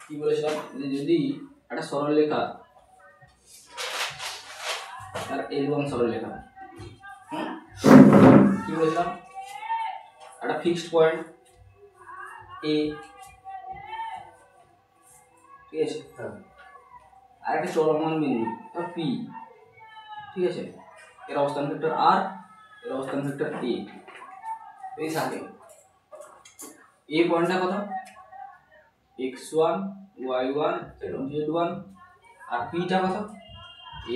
কি বলেছিলাম যদি একটা সরলরেখা আর L1 সরলরেখা কি বলেছিলাম একটা ফিক্সড পয়েন্ট A ঠিক আছে আর একটা চলমান বিন্দু P ঠিক আছে এর অবস্থান ভেক্টর R এর অবস্থান ভেক্টর A এই থাকে A পয়েন্টটা কত x1 y1 z1 আর p টা কত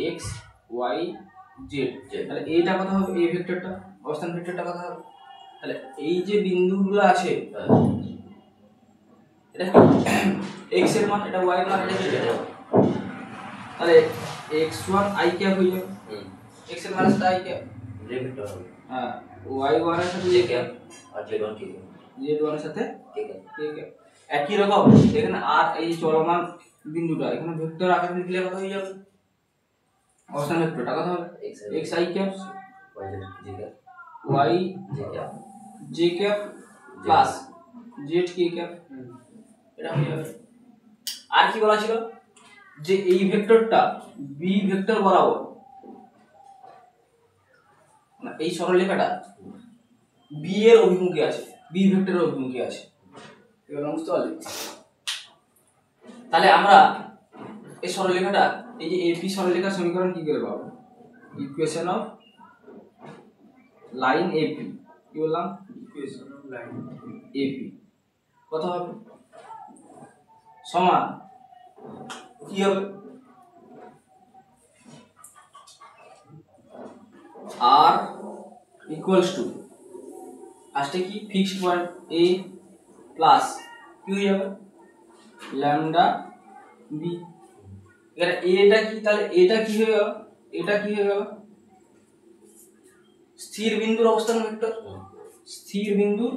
x y z তাহলে এইটা কত হবে এই ভেক্টরটা অবস্থান ভেক্টরটা কত হবে তাহলে এই যে বিন্দুগুলো আছে এটা x এর মান এটা y এর মান এটা z এর মান তাহলে x1 i ক্যাপ হয়ে যাবে x এর মান সাথে i ক্যাপ z ভেক্টর হবে হ্যাঁ y1 এর সাথে j ক্যাপ আর z1 কি z1 এর সাথে k ক্যাপ একই রকম এখানে আর এই চলমান বিন্দুটা এখানে ভেক্টর আকারে লিখলে কত হয়ে যাবে অবস্থান ভেক্টরটা কত হবে x i cap y j cap plus z k cap এটা হয়ে যাবে আর কি বলা ছিল যে এই ভেক্টরটা b ভেক্টর বরাবর না এই সরলরেখাটা b এর অভিমুখে আছে b ভেক্টরের অভিমুখে আছে এবার বুঝতে পারলে তাহলে আমরা এই সরলরেখাটা এই যে AP সরলরেখার সমীকরণ কি করে পাবো ইকুয়েশন অফ লাইন AP কি বললাম ইকুয়েশন অফ লাইন AP কত হবে সমান কি হবে R ইকুয়ালস টু আসলে কি ফিক্সড পয়েন্ট A প্লাস কি হয়ে যাবে ল্যামডা b এখানে এটা কি তাহলে এটা কি হয়ে গেল এটা কি হয়ে গেল স্থির বিন্দুর অবস্থান ভেক্টর স্থির বিন্দুর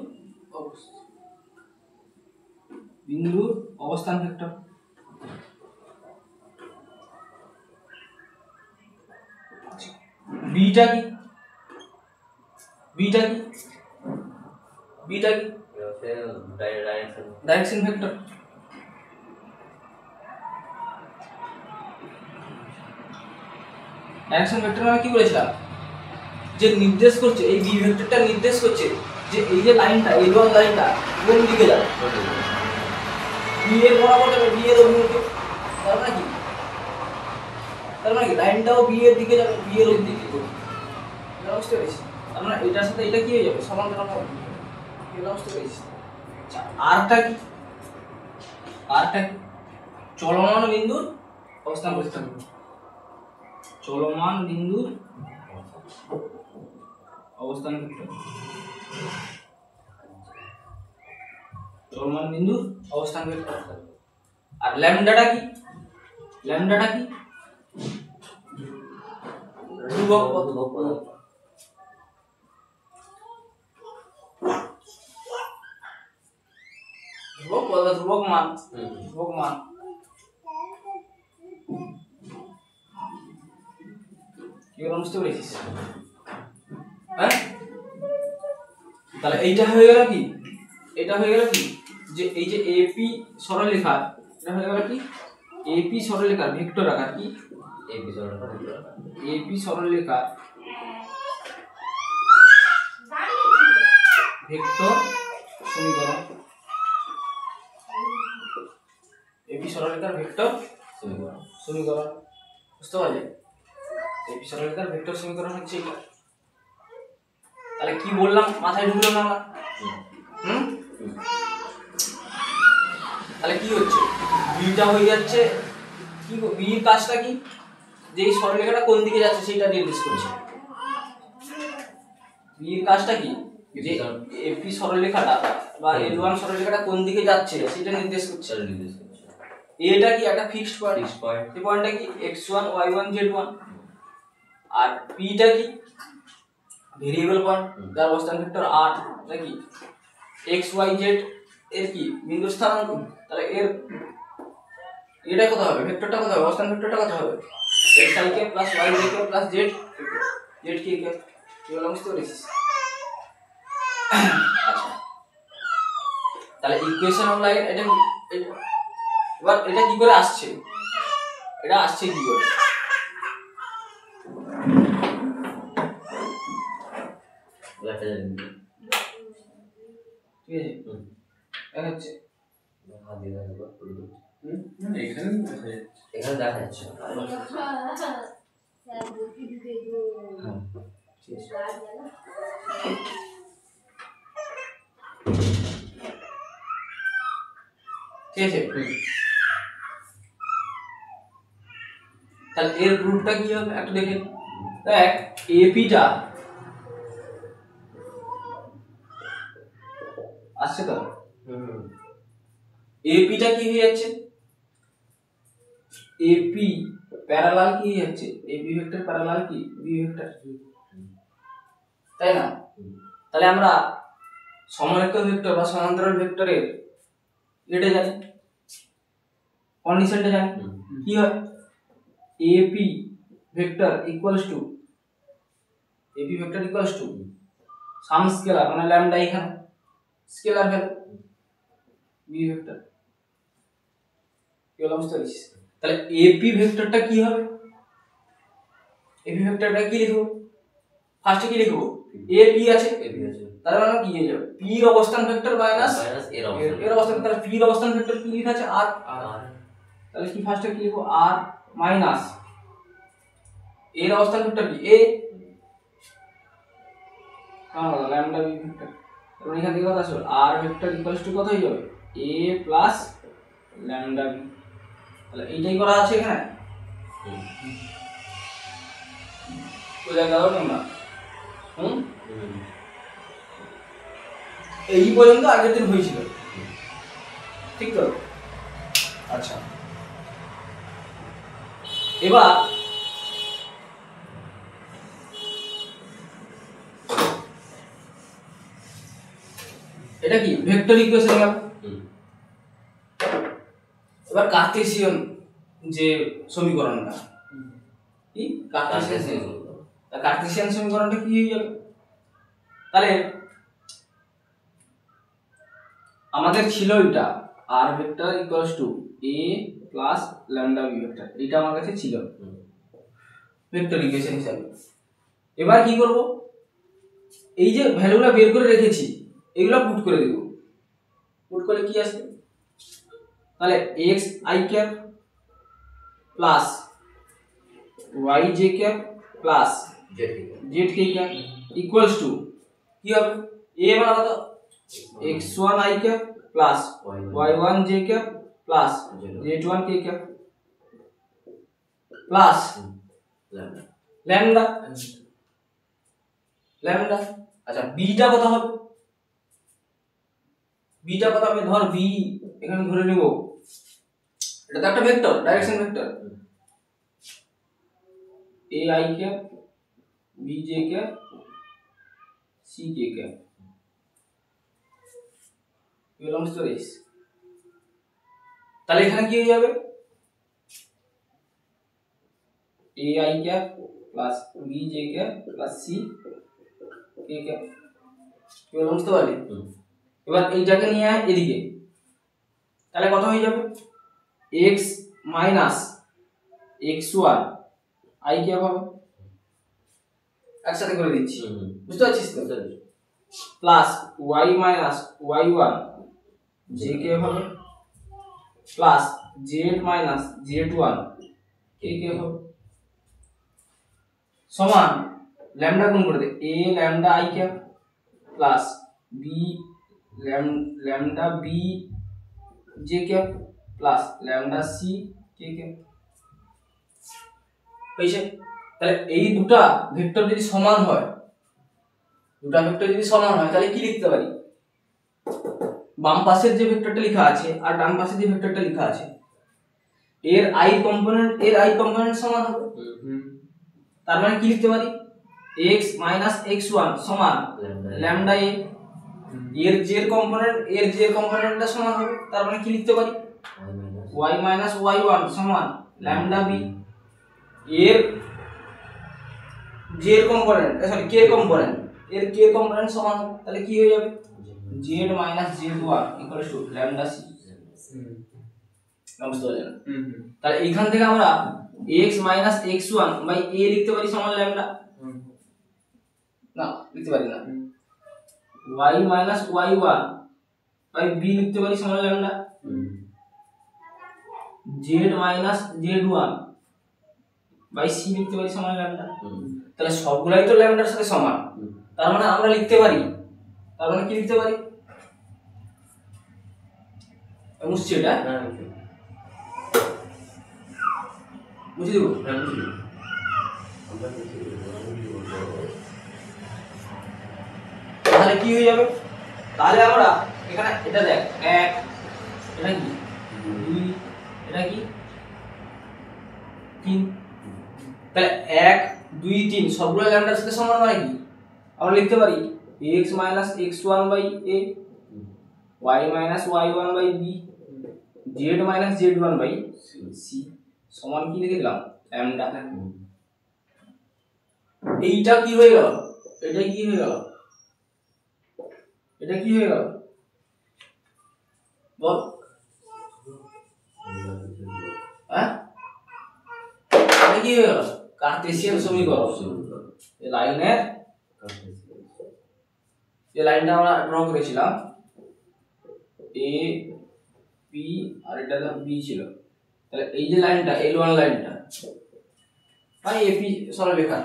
অবস্থান ভেক্টর বিটা কি বিটা কি বিটা কি ডাইরেকশন ভেক্টর ডাইরেকশন ভেক্টর মানে কি বলেছিলাম যে নির্দেশ করছে এই বি ভেক্টরটা নির্দেশ করছে যে এই যে লাইনটা L1 লাইনটা কোন দিকে যাবে বি এর বরাবর যাবে বি এর অভিমুখে তার মানে কি লাইনটাও বি এর দিকে যাবে বি এর দিকে এটা বুঝতে পেরেছি তার মানে এটার সাথে এটা কি হয়ে যাবে সমান্তরাল হবে এটা বুঝতে পেরেছি আচ্ছা আরটা কি চলমান বিন্দুর অবস্থান ভেক্টর চলমান বিন্দুর অবস্থান ভেক্টর চলমান বিন্দুর অবস্থান ভেক্টর আর ল্যামডাটা কি ধ্রুবক পদ ধ্রুবক মান কি বললাম বুঝতে পেরেছিস হ্যাঁ তাহলে এইটা হয়ে গেল কি যে এই যে AP সরলরেখা এটা হয়ে গেল কি AP সরলরেখার ভেক্টর আকার কি AP সরলরেখা ভেক্টর সমীকরণ AP সরলরেখার ভেক্টর সমীকরণ বুঝতে পারলে AP সরলরেখার ভেক্টর সমীকরণ হচ্ছে এটা তাহলে কি বললাম মাথায় ঢুকলো না তাহলে কি হচ্ছে বিটা হয়ে যাচ্ছে কি বির কাজটা কি যে এই সরলরেখাটা কোন দিকে যাচ্ছে সেটা নির্দেশ করছে বির কাজটা কি যে AP সরলরেখাটা বা L1 সরলরেখাটা কোন দিকে যাচ্ছে সেটা নির্দেশ করছে এটা কি একটা ফিক্সড পয়েন্ট এই পয়েন্টটা কি x1 y1 z1 আর p টা কি ভেরিয়েবল পয়েন্ট যার অবস্থান ভেক্টর r নাকি x y z এর কি বিন্দু স্থানাঙ্ক তাহলে এর এটা কত হবে ভেক্টরটা কত হবে অবস্থান ভেক্টরটা কত হবে x i k plus y j k plus z k কে এগুলো বুঝতে পেরেছিস আচ্ছা তাহলে ইকুয়েশন অফ লাইন এটা এবার এটা কি করে আসছে, এটা আসছে কি করে, ঠিক আছে দেখাচ্ছে এখানে দেখা যাচ্ছে ঠিক আছে। তাহলে এর রুটটা কি হবে একটু দেখে দেখ, এপিটা আসছে তো, এপিটা কি হয়ে যাচ্ছে, এপি প্যারালাল কি হয়ে যাচ্ছে, এবি ভেক্টর প্যারালাল কি বি ভেক্টর, তাই না? তাহলে আমরা সমরেখা ভেক্টর বা সমান্তরাল ভেক্টরের এটা জানি, কন্ডিশনটা জানি কি হয়, AP vector equals to some scalar মানে ল্যামডা, এখানে স্কেলার ভ্যালু বি ভেক্টর, কি হলো বুঝতে পারছিস? তাহলে এপি ভেক্টরটা কি হবে, এপি ভেক্টরটা কি লিখব, ফার্স্টে কি লিখব, এপি আছে, তার মানে কি হয়ে যাবে, পি এর অবস্থান ভেক্টর মাইনাস এর অবস্থান, তাহলে পি এর অবস্থান ভেক্টর কি লেখা আছে আর, তাহলে কি ফার্স্টে কি লিখব আর মাইনাস এর অবস্থান ভেক্টর কি এ, ল্যামডা বি ভেক্টর, তাহলে এখান থেকে কত আসবে আর ভেক্টর ইকুয়ালস টু কত হয়ে যাবে এ প্লাস ল্যামডা বি, তাহলে এইটাই করা আছে এখানে, বোঝা গেল তোমরা? এই পর্যন্ত আগের দিন হয়েছিল, ঠিক তো? আচ্ছা, এবার এটা কি ভেক্টর ইকুয়েশন গেল। এবার কার্টেসিয়ান যে সমীকরণটা কি, কার্টেসিয়ান সমীকরণটা কি হয়ে যাবে, তাহলে আমাদের ছিল এটা আর vector equals to A plus lambda B vector, এটা আমার কাছে ছিল ভেক্টর ইকুয়েশন হিসাবে। এবার কি করব, এই যে ভ্যালুগুলো বের করে রেখেছি এগুলো পুট করে দেব, পুট করলে কি আসবে, তাহলে x i cap plus y j cap plus z k cap equals to কি হবে, a মানে কত x1 i cap plus y1 j cap plus z1 k cap plus lambda lambda. আচ্ছা বিটা কত হবে, বিটা কত হবে, ধর বি এখানে ধরে নেব, এটা তো একটা vector, direction vector, A I cap B J cap C K cap belongs to this, তাহলে এখানে কি হয়ে যাবে A I cap plus B J cap plus C K cap, belongs to parallel. এবার এইটাকে নিয়ে আয় এদিকে, তাহলে কত হয়ে যাবে x minus x1 i cap হবে, একসাথে করে দিচ্ছি বুঝতে পারছিস তো, plus y minus y1 j cap হবে plus z minus z1 k cap হবে সমান ল্যামডা গুণ করে দে a lambda i cap plus b lambda b j cap plus lambda c k cap হয়েছে। তাহলে এই দুটো ভেক্টর যদি সমান হয়, তাহলে কি লিখতে পারি, বাম পাশের যে ভেক্টরটা লেখা আছে আর ডান পাশের যে ভেক্টরটা লেখা আছে এর i কম্পোনেন্ট সমান হবে, তার মানে কি লিখতে পারি x x1 সমান ল্যামডা a, এর j কম্পোনেন্টটা সমান হবে, তার মানে কি লিখতে পারি y y1 সমান ল্যামডা b, এর j কম্পোনেন্ট k কম্পোনেন্ট সমান হবে, তাহলে কি হয়ে যাবে z z1 ল্যামডা c, বুঝতে পারলেন? তাহলে এইখান থেকে আমরা x minus x1 by a লিখতে পারি সমান ল্যামডা, না লিখতে পারি না, y minus y1 by b লিখতে পারি সমান lambda, z minus z1 by c লিখতে পারি সমান ল্যামডা। তাহলে সবগুলাই তো ল্যামডার সাথে সমান, তার মানে আমরা লিখতে পারি, তার মানে কি লিখতে পারি, মুছছি এটা, মুছে দেবো, তাহলে কি হয়ে যাবে, তাহলে আমরা এখানে এটা দেখ 1, এটা কি 2, এটা কি 3, তাহলে 1 2 3 সবগুলো ল্যামডার সাথে সমান মানে কি, আমরা লিখতে পারি x minus x1 by a, y minus y1 by b, z minus z1 by c সমান কি লিখে দিলাম ল্যামডা। এইটা কি হয়ে গেল, এটা কি হয়ে গেল, এটা কি হয়ে গেল বল, হ্যাঁ এটা কি হয়ে গেল, কার্টেসিয়ান সমীকরণ। এই লাইনের যে লাইনটা আমরা ড্র করেছিলাম এ পি আর এটা বি ছিল, তাহলে এই যে লাইনটা L1 লাইনটা মানে এপি সরলরেখা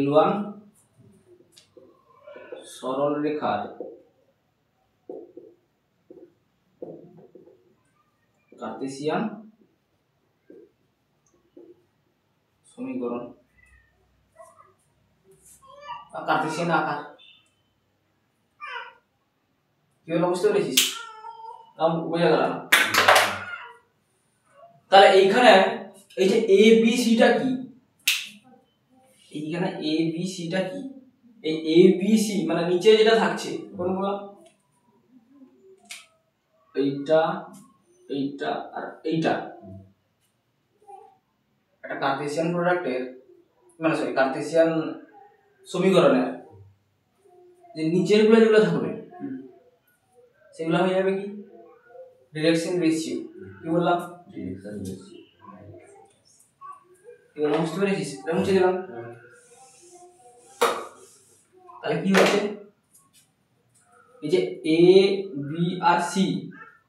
L1 সরলরেখার কার্টেসিয়ান সমীকরণ আর কার্টেসিয়ান আকার কি হলো বুঝতে পেরেছিস, নাম বোঝা গেল না? তাহলে এইখানে এই যে এ বি সিটা কি, এইখানে এ বি সিটা কি, এই এ বি সি মানে নিচে যেটা থাকছে কোনগুলো, এইটা এইটা আর এইটা, একটা কার্টেসিয়ান প্রোডাক্টের মানে সরি কার্টেসিয়ান সমীকরণের যে নিচের গুলো যেগুলো থাকবে সেগুলো হয়ে যাবে কি ডিরেকশন রেশিও। কি বললাম, ডিরেকশন রেশিও। এগুলো বুঝতে পেরেছিস, এটা মুছে দিলাম। তাহলে কি হচ্ছে, এই যে এ বি আর সি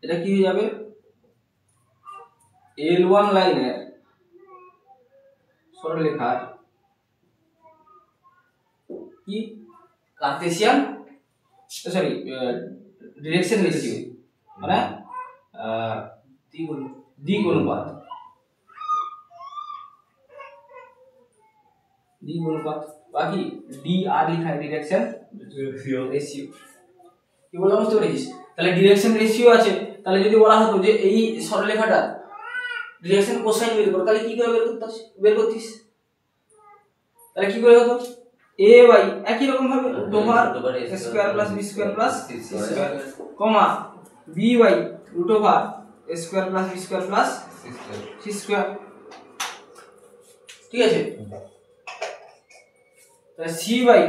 এটা কি হয়ে যাবে L1 লাইনের সরলরেখার কি কার্টেসিয়ান সরি ডিরেকশন রেশিও মানে দিক অনুপাত বাকি ডি আর লিখা है ডিরেকশন রেশিও। কি বললাম বুঝতে পেরেছিস? তাহলে ডিরেকশন রেশিও আছে, তাহলে যদি বলা হতো যে এই সরলরেখাটা ডিরেকশন কোসাইন বের করো, তাহলে কি করে বের করতিস, তাহলে কি করে হতো a বাই একই রকম ভাবে √a² + b² + c² comma b by √a² + b² + c²। ঠিক আছে, তাহলে c বাই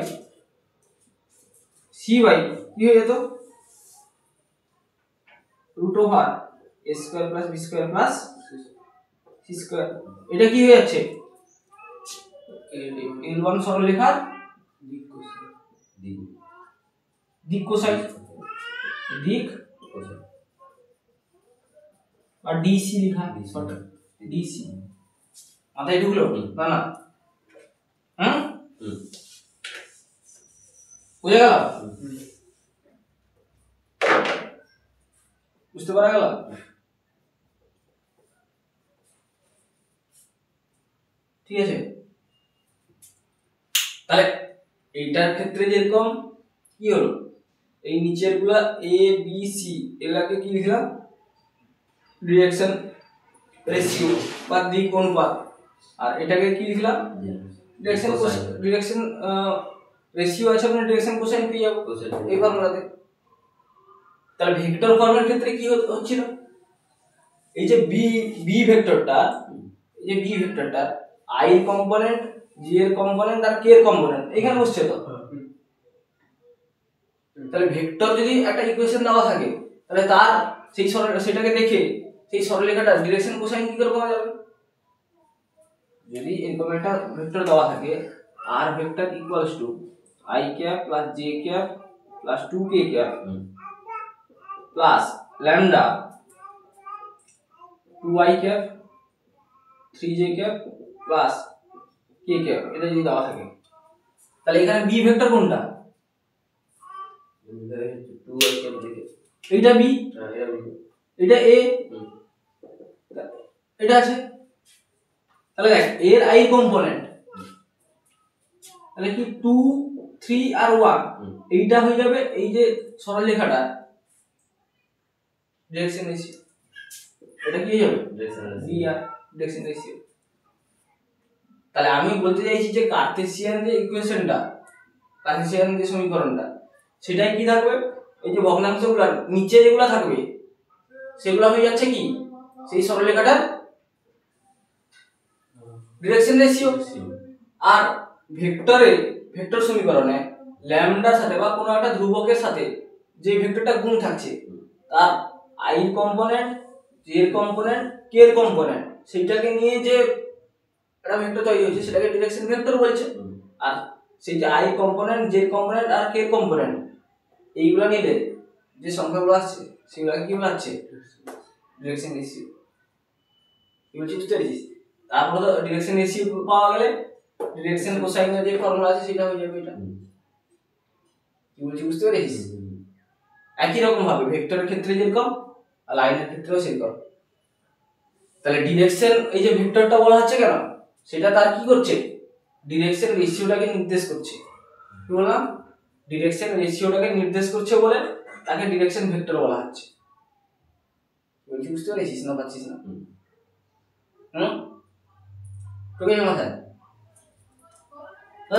কি হয়ে যেত √a² + b² + c²। এটা কি হয়ে যাচ্ছে L1 সরলরেখার দিক কোসাইন আর ডিসি লিখা ডিসি মাথায় ঢুকলো না না, বুঝে গেল, বুঝতে পারা গেল? ঠিক আছে, তাহলে এইটার ক্ষেত্রে যেরকম কি হলো এই নিচের গুলা এ বি সি এগুলাকে কি লিখলাম ডিরেকশন রেশিও বা দিক অনুপাত, আর এটাকে কি লিখলাম ডিরেকশন রেশিও আছে মানে ডিরেকশন কোসাইন পেয়ে যাবো এই ফর্মুলাতে। তাহলে ভেক্টর ফর্মের ক্ষেত্রে কি হচ্ছিল, এই যে বি ভেক্টরটা আই এর কম্পোনেন্ট জি এর কম্পোনেন্ট আর কে এর কম্পোনেন্ট এখানে বসছে তো। তাহলে ভেক্টর যদি একটা ইকুয়েশন দেওয়া থাকে তাহলে তার সেটাকে দেখে সেই সরলরেখাটা ডিরেকশন কোসাইন কি করে পাওয়া যাবে? যদি এরকম একটা ভেক্টর দেওয়া থাকে r vector equals two i cap plus j cap plus 2k cap plus lambda 2i cap 3j cap plus k cap, এটা যদি দেওয়া থাকে তাহলে এখানে b ভেক্টর কোনটা? এইটা b, এটা a, এটা আছে। তাহলে দেখ এর i কম্পোনেন্ট তাহলে কি 2 3 আর 1, এইটা হয়ে যাবে এই যে সরলরেখাটা ডিরেকশন রেশিও, এটা কি হয়ে যাবে ডিরেকশন রেশিও। তাহলে আমি বলতে চাইছি যে কার্টেসিয়ান যে ইকুয়েশনটা, কার্টেসিয়ান যে সমীকরণটা, সেটাই কি থাকবে, এই যে ভগ্নাংশগুলো নিচে যেগুলো থাকবে সেগুলো হয়ে যাচ্ছে কি সেই সরলরেখাটার ডিরেকশন রেশিও। আর ভেক্টর সমীকরণে ল্যামডার সাথে বা কোনো একটা ধ্রুবকের সাথে যে ভেক্টরটা গুণ থাকছে তার i কম্পোনেন্ট, j এর কম্পোনেন্ট, k এর কম্পোনেন্ট, সেইটাকে নিয়ে যে একটা ভেক্টর তৈরি হয়েছে সেটাকে ডিরেকশন ভেক্টর বলছে। আর সেই যে i কম্পোনেন্ট, j কম্পোনেন্ট আর k কম্পোনেন্ট এইগুলো নিলে যে সংখ্যাগুলো আসছে সেগুলোকে কি বলাচ্ছে? Direction ratio. কি বলছি বুঝতে পেরেছিস? তারপরে তো ডিরেকশন রেশিও পাওয়া গেলে ডিরেকশন কোসাইনের যে ফর্মুলা আছে সেটা হয়ে যাবে এটা। কি বলছি বুঝতে পেরেছিস? একই রকম ভাবে ভেক্টরের ক্ষেত্রে যেরকম আর লাইনের ক্ষেত্রেও সেরকম। তাহলে ডিরেকশন, এই যে ভেক্টরটা বলা হচ্ছে কেন, সেটা তার কি করছে? ডিরেকশন রেশিওটাকে নির্দেশ করছে। কি বললাম? ডিরেকশন রেশিওটাকে নির্দেশ করছে বলে তাকে ডিরেকশন ভেক্টর বলা হচ্ছে। বলছি বুঝতে পেরেছিস না পাচ্ছিস না? তোকে মাথায়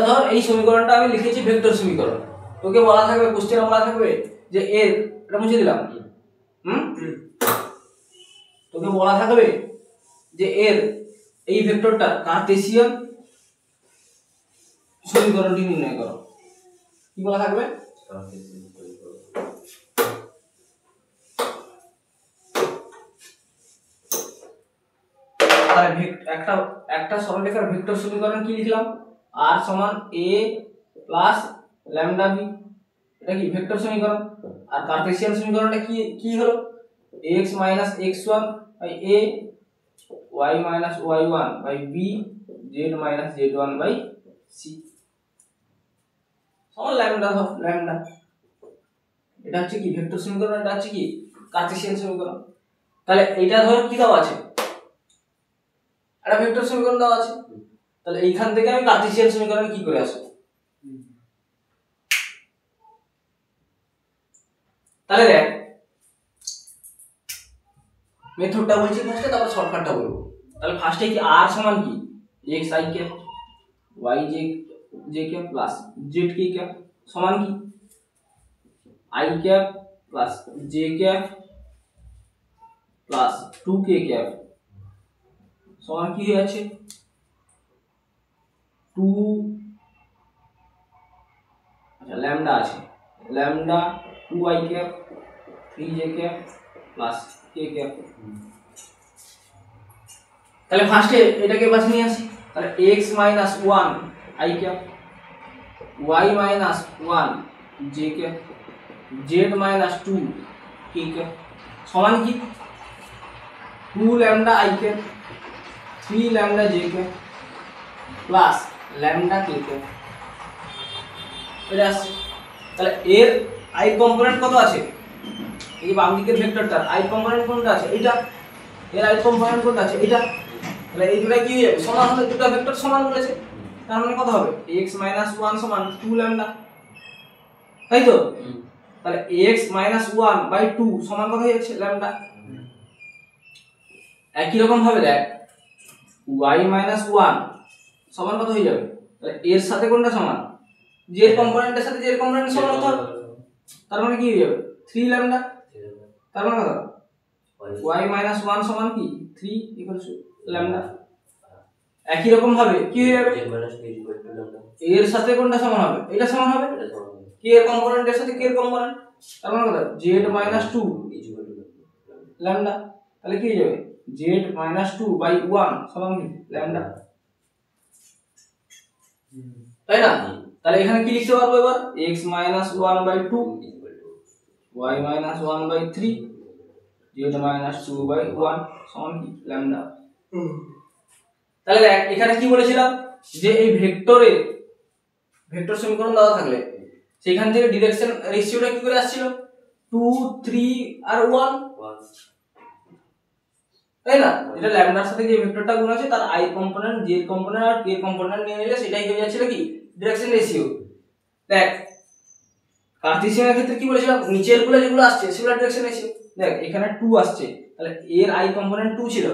ধর এই সমীকরণটা আমি লিখেছি ভেক্টর সমীকরণ, তোকে বলা থাকবে, কোশ্চেনে বলা থাকবে যে এর, এটা মুছে দিলাম, তোকে বলা থাকবে যে এর এই ভেক্টরটা কার্টেসিয়ান সমীকরণটি নির্ণয় করো। কি বলা থাকবে? একটা সরলরেখার ভেক্টর সমীকরণ কি লিখলাম? r সমান a প্লাস ল্যামডা b, এটা কি ভেক্টর সমীকরণ। আর কার্টেসিয়ান সমীকরণটা কি হলো? x minus x1 by a, y minus y1 by b, z minus z1 by c সমান ল্যামডা ল্যামডা। এটা হচ্ছে কি ভেক্টর সমীকরণ, এটা হচ্ছে কি কার্টেসিয়ান সমীকরণ। তাহলে এটা ধর কি দেওয়া আছে? একটা ভেক্টর সমীকরণ দেওয়া আছে। তাহলে এইখান থেকে আমি কার্টেসিয়ান সমীকরণ কি করে আসবো? তাহলে দেখ মেথডটা বলছি ফার্স্টে, তারপর শর্টকাটটা বলবো। তাহলে ফার্স্টে কি r সমান কি x i cap y j cap plus z k cap সমান কি i cap plus j cap plus 2k cap সমান কি হয়ে আছে 2, আচ্ছা ল্যামডা আছে, lambda 2i cap 3j cap plus k cap. তাহলে ফার্স্টে এটাকে বাস নিয়ে আসি। তাহলে x minus 1 i cap, y minus 1 j cap, z minus 2 k cap সমান কি 2 lambda i cap 3 lambda j cap plus lambda k cap. এটা আসছে। তাহলে এর i কম্পোনেন্ট কত আছে? এই বাম দিকের ভেক্টরটার i কম্পোনেন্ট কোনটা আছে? এটা। এর i কম্পোনেন্ট কোনটা আছে? এটা। তাহলে এই দুটো কি হয়ে যাবে? সমান হলে দুটো ভেক্টর সমান বলেছে, তার মানে কত হবে? x 1 সমান 2 ল্যামডা, তাই তো? তাহলে x 1/2 সমান কত হয়ে যাচ্ছে? ল্যামডা। একই রকম ভাবে দেখ y 1 সমান কত হয়ে যাবে? তাহলে এর সাথে কোনটা সমান? j এর কম্পোনেন্টের সাথে j এর কম্পোনেন্ট সমান কত হবে? তার মানে কি হয়ে যাবে? 3 ল্যামডা। তার মানে কত? y 1 সমান কি 3 ল্যামডা। একই রকম ভাবে কি হয়ে যাবে? এর সাথে কোনটা সমান হবে? এটা সমান হবে k এর কম্পোনেন্টের সাথে k এর কম্পোনেন্ট। তার মানে কত? z 2 ল্যামডা, তাহলে কি হয়ে যাবে জেড মাইনাস 2/1 সমান কি ল্যামডা, তাই না? তাহলে এখানে কি লিখতে পারবো এবার x minus 1/2 y minus 1/3 z minus 2/1 সমান কি ল্যামডা। তাহলে দেখ এখানে কি বলেছিলাম যে এই ভেক্টর সমীকরণ দেওয়া থাকলে সেখান থেকে ডিরেকশন রেশিওটা কি করে আসছিল 2 3 আর 1, তাই না? এটা ল্যামডার সাথে যে ভেক্টরটা গুণ আছে তার i কম্পোনেন্ট j কম্পোনেন্ট আর k কম্পোনেন্ট নিয়ে নিলে সেটাই হয়ে যাচ্ছিল কি ডিরেকশন রেশিও। দেখ কার্টেসিয়ানের ক্ষেত্রে কি বলেছিলাম নিচের গুলো যেগুলো আসছে সেগুলো ডিরেকশন রেশিও। দেখ এখানে 2 আসছে তাহলে এর i কম্পোনেন্ট 2 ছিল,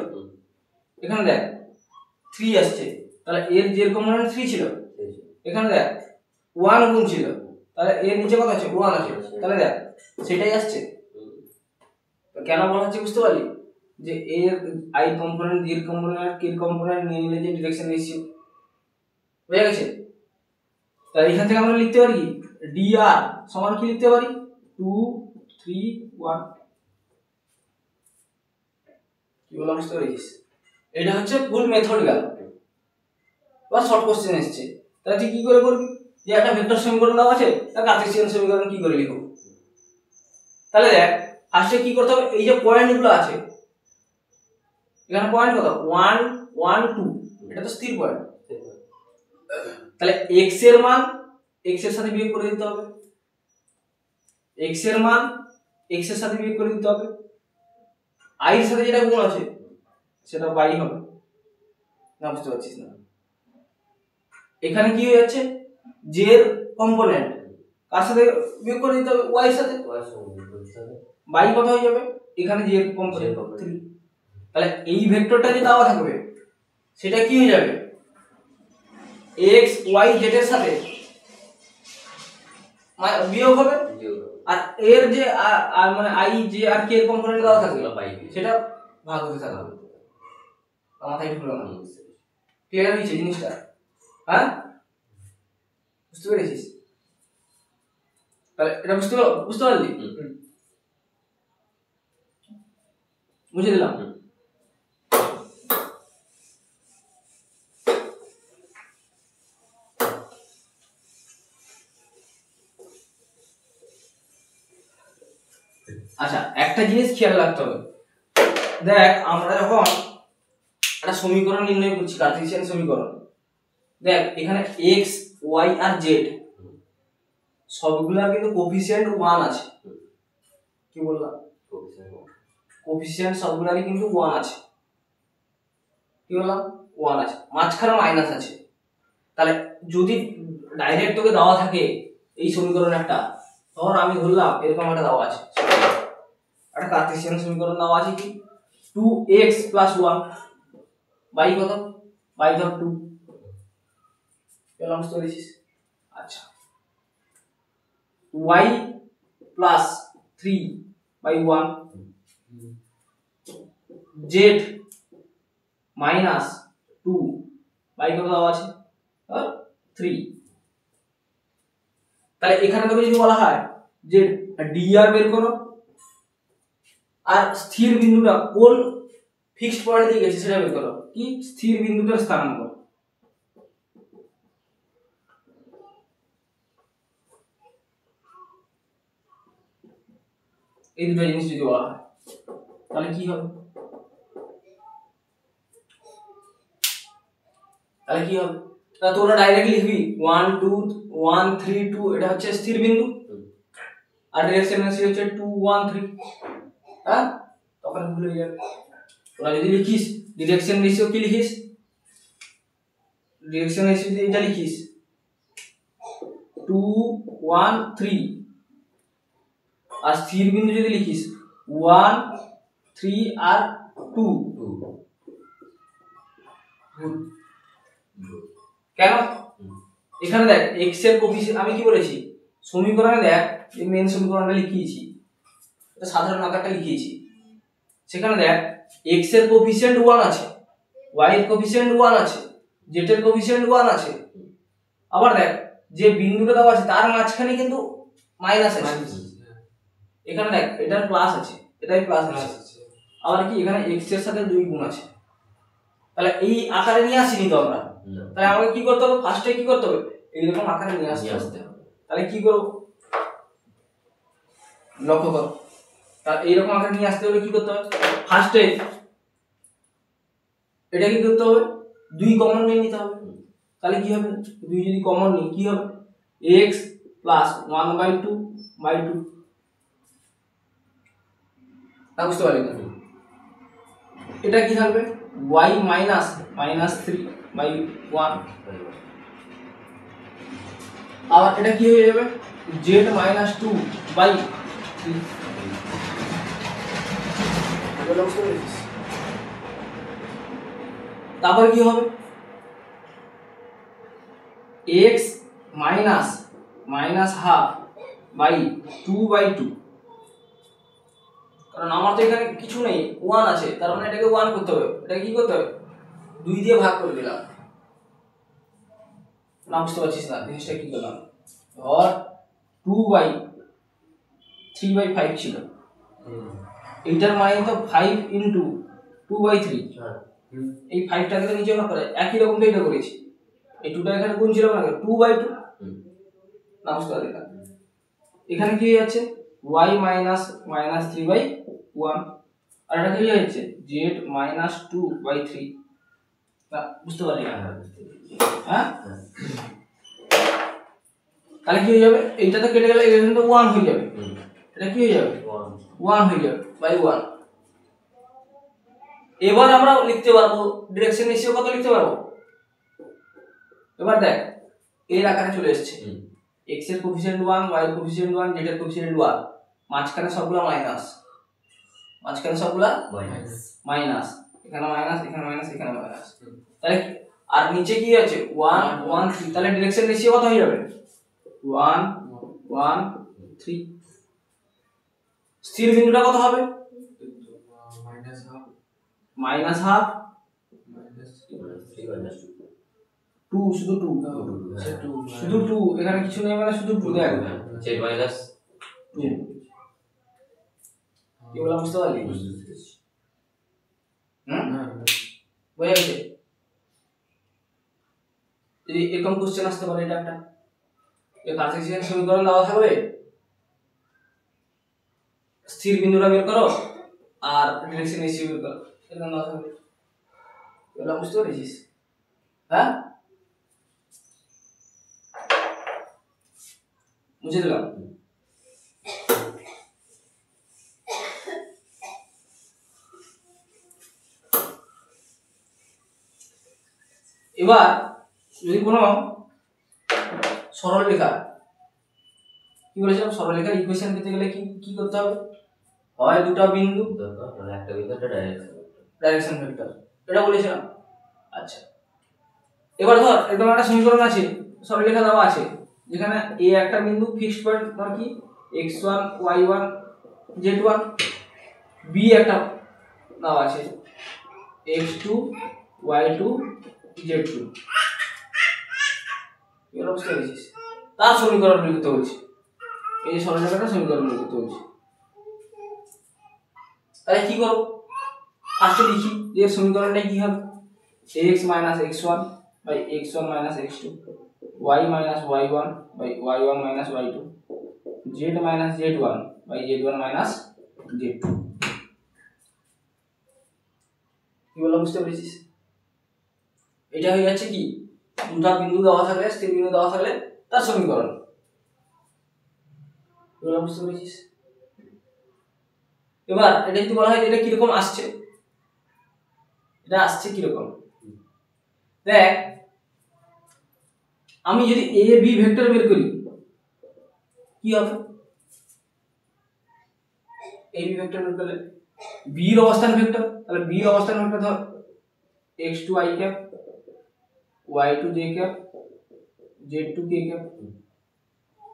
এখানে দেখ 3 আসছে তাহলে এর j কম্পোনেন্ট 3 ছিল, এখানে দেখ 1 গুণ ছিল তাহলে এর নিচে কত আছে 1 আছে, তাহলে দেখ সেটাই আসছে। কেন বলা হচ্ছে বুঝতে পারলি যে এর i কম্পোনেন্ট j কম্পোনেন্ট আর k কম্পোনেন্ট নিয়ে নিলে যে ডিরেকশন রেশিও হয়ে গেছে। তাহলে এখান থেকে আমরা লিখতে পারি dr সমান কি লিখতে পারি 2 3 1, কি বললাম বুঝতে পারিস? এটা হচ্ছে ফুল মেথড গেল। বা শর্ট কোশ্চেন এসেছে তাহলে তুই কি করে করবি যে একটা ভেক্টর সমীকরণ দেওয়া আছে তার কার্টেসিয়ান সমীকরণ কি করে লিখব। তাহলে দেখ আসলে কি করতে হবে এই যে পয়েন্টগুলো আছে এখানে পয়েন্ট কত 1 1 2 এটা তো স্থির পয়েন্ট, তাহলে x এর মান x এর সাথে বিয়োগ করে দিতে হবে, x এর মান x এর সাথে বিয়োগ করে দিতে হবে, i এর সাথে যেটা গুণ আছে সেটা y হবে না, বুঝতে পারছিস না? এখানে কি হয়ে যাচ্ছে j এর কম্পোনেন্ট কার সাথে বিয়োগ করে দিতে হবে y এর সাথে, y কত হয়ে যাবে এখানে j এর কম্পোনেন্ট 3, তাহলে এই ভেক্টরটা যে দেওয়া থাকবে সেটা কি হয়ে যাবে x y z এর সাথে বিয়োগ হবে, আর এর যে মানে i j আর k এর কম্পোনেন্ট দেওয়া থাকবে সেটা ভাগ হতে থাকবে। মাথায় ঢুকলো না? ক্লিয়ার হয়েছে জিনিসটা? হ্যাঁ বুঝতে পেরেছিস? তাহলে এটা বুঝতে পারলি? বুঝে দিলাম। আচ্ছা একটা জিনিস খেয়াল রাখতে হবে, দেখ আমরা যখন একটা সমীকরণ নির্ণয় করছি কার্টেসিয়ান সমীকরণ, দেখ এখানে x y আর z সবগুলা কিন্তু কোফিসিয়েন্ট 1 আছে। কি বললাম? কোফিসিয়েন্ট সবগুলারই কিন্তু 1 আছে। কি বললাম 1 আছে, মাঝখানে মাইনাস আছে। তাহলে যদি ডাইরেক্ট তোকে দেওয়া থাকে এই সমীকরণ একটা, তখন আমি ধরলাম এরকম একটা দেওয়া আছে একটা কার্টেসিয়ান সমীকরণ দেওয়া আছে কি 2x + 1 y কত y ধর 2 পেলাম, বুঝতে পেরেছিস? আচ্ছা y + 3/1 z - 2 y কত দেওয়া আছে 3, তাহলে এখানে তোকে যদি বলা হয় যে dr বের করো আর স্থির বিন্দুটা কোন ফিক্সড পয়েন্ট দিয়ে গেছে সেটা বের করো, কি স্থির বিন্দুটার স্থানাঙ্ক। এই দুটো জিনিস যদি বলা হয় তাহলে কি হবে? তাহলে কি হবে? তাহলে তোরা ডাইরেক্টলি লিখবি 1 2 1 3 2 এটা হচ্ছে স্থির বিন্দু আর ডিরেকশন রেশিও হচ্ছে 2 1 3, হ্যাঁ তখন ভুল হয়ে যাবে। তোরা যদি লিখিস ডিরেকশন রেশিও কি লিখিস, ডিরেকশন রেশিও এটা লিখিস 2 1 3, আর স্থির বিন্দু যদি লিখিস 1 3 আর 2। কেন? এখানে দেখ x এর কোফিসিয়েন্ট আমি কি বলেছি সমীকরণে, দেখ এই মেইন সমীকরণটা লিখিয়েছি, এটা সাধারণ আকারটা লিখিয়েছি, সেখানে দেখ x এর কোফিসিয়েন্ট 1 আছে, y এর কোফিসিয়েন্ট 1 আছে, z এর কোফিসিয়েন্ট 1 আছে, আবার দেখ যে বিন্দুটা দেওয়া আছে তার মাঝখানে কিন্তু মাইনাস আছে, এখানে দেখ এটার প্লাস আছে, এটাই প্লাস আছে, আবার কি এখানে x এর সাথে 2 গুণ আছে, তাহলে এই আকারে নিয়ে আসিনি তো আমরা, তাহলে আমাকে কি করতে হবে, ফার্স্টে কি করতে হবে, এইরকম আকারে নিয়ে আসতে হবে। তাহলে কি করব, লক্ষ্য করো, তাহলে এইরকম আকারে নিয়ে আসতে হলে কি করতে হবে, ফার্স্টে এটা কি করতে হবে, 2 কমন নিয়ে নিতে হবে। তাহলে কি হবে, 2 যদি কমন নিই কি হবে, x প্লাস 1/2/2, তা বুঝতে পারলি না? এটা কি থাকবে, y মাইনাস -3/1, আবার এটা কি হয়ে যাবে, z -2/3। তারপর কি হবে, x মাইনাস -12/2/2, কারণ আমার তো এখানে কিছু নেই, 1 আছে, তার মানে এটাকে 1 করতে হবে, এটাকে কি করতে হবে, 2 দিয়ে ভাগ করে দিলাম। না বুঝতে পারছিস না জিনিসটা কি করলাম, ধর 2/3/5 ছিল, এইটার মানে তো 5 ইন্টু 2/3, এই 5টাকে তো নিচে ভাগ করে একই রকম তো এটা করেছি, এই 2টা এখানে গুণ ছিল না 2/2, না বুঝতে পারলি না? এখানে কি হয়ে যাচ্ছে, y -3/1, আর এটা কি হয়ে যাচ্ছে, z -2/3, না বুঝতে পারলি না? হ্যাঁ, তাহলে কি হয়ে যাবে, এইটা তো কেটে গেলে এখানে তো 1 হয়ে যাবে, এটা কি হয়ে যাবে, 1 হয়ে যাবে বাই 1। এবার আমরা লিখতে পারবো ডিরেকশন রেশিও কত লিখতে পারবো, এবার দেখ এর আকারে চলে এসেছে, x এর কোএফিসিয়েন্ট 1, y এর কোএফিসিয়েন্ট 1, z এর কোএফিসিয়েন্ট 1, মাঝখানে সবগুলো মাইনাস, মাঝখানে সবগুলো মাইনাস, এখানে মাইনাস, এখানে মাইনাস, এখানে মাইনাস, তাহলে আর নিচে কি আছে 1 1 3, তাহলে ডিরেকশন রেশিও কত হয়ে যাবে, 1 1 3। স্থির বিন্দুটা কত হবে, মাইনাস হাফ 2, শুধু 2, শুধু 2, এখানে কিছু নেই মানে শুধু 2 দেখ, z মাইনাস 2, কি বলা বুঝতে পারলি? বোঝা গেছে? যদি এরকম কোশ্চেন আসতে পারে, এটা একটা এই কার্টেসিয়ান সমীকরণ দেওয়া থাকবে, স্থির বিন্দুটা বের করো আর ডিরেকশন রেশিও বের করো, এরকম দেওয়া থাকবে, এগুলো বুঝতে পেরেছিস? হ্যাঁ, মুছে দিলাম। এবার যদি কোনো সরলরেখা, কি বলেছিলাম, সরলরেখার ইকুয়েশন পেতে গেলে কি কি করতে হবে, হয় দুটো বিন্দু, একটা বিন্দু একটা ডাইরেকশন ভেক্টর, এটা বলেছিলাম। আচ্ছা, এবার ধর এরকম একটা সমীকরণ আছে, সরলরেখা দেওয়া আছে, যেখানে a একটা বিন্দু ফিক্সড পয়েন্ট, ধর কি x1 y1 z1, b একটা দেওয়া আছে x2 y2 z2, এর অবস্থা দেখছিস, তার সমীকরণ লিখতে হচ্ছে, এই সরলরেখাটার সমীকরণ লিখতে হচ্ছে। তাহলে কি করব, ফার্স্টে লিখি যে সমীকরণটা কি হবে, ax x1 x1 x2, y y1 y1 y2, z z1 z1 z2, কি বলা বুঝতে পেরেছিস? এটা হয়ে যাচ্ছে কি, দুটো বিন্দু দেওয়া থাকলে, স্থির বিন্দু দেওয়া থাকলে তার সমীকরণ, কি বলা বুঝতে পেরেছিস? এবার এটা যদি বলা হয় এটা কিরকম আসছে, এটা আসছে কিরকম, দেখ আমি যদি a b ভেক্টর বের করি কি হবে, a b ভেক্টর বের করলে b এর অবস্থান ভেক্টর, তাহলে b এর অবস্থান ভেক্টর ধর x2 i cap y2 j cap z2 k cap,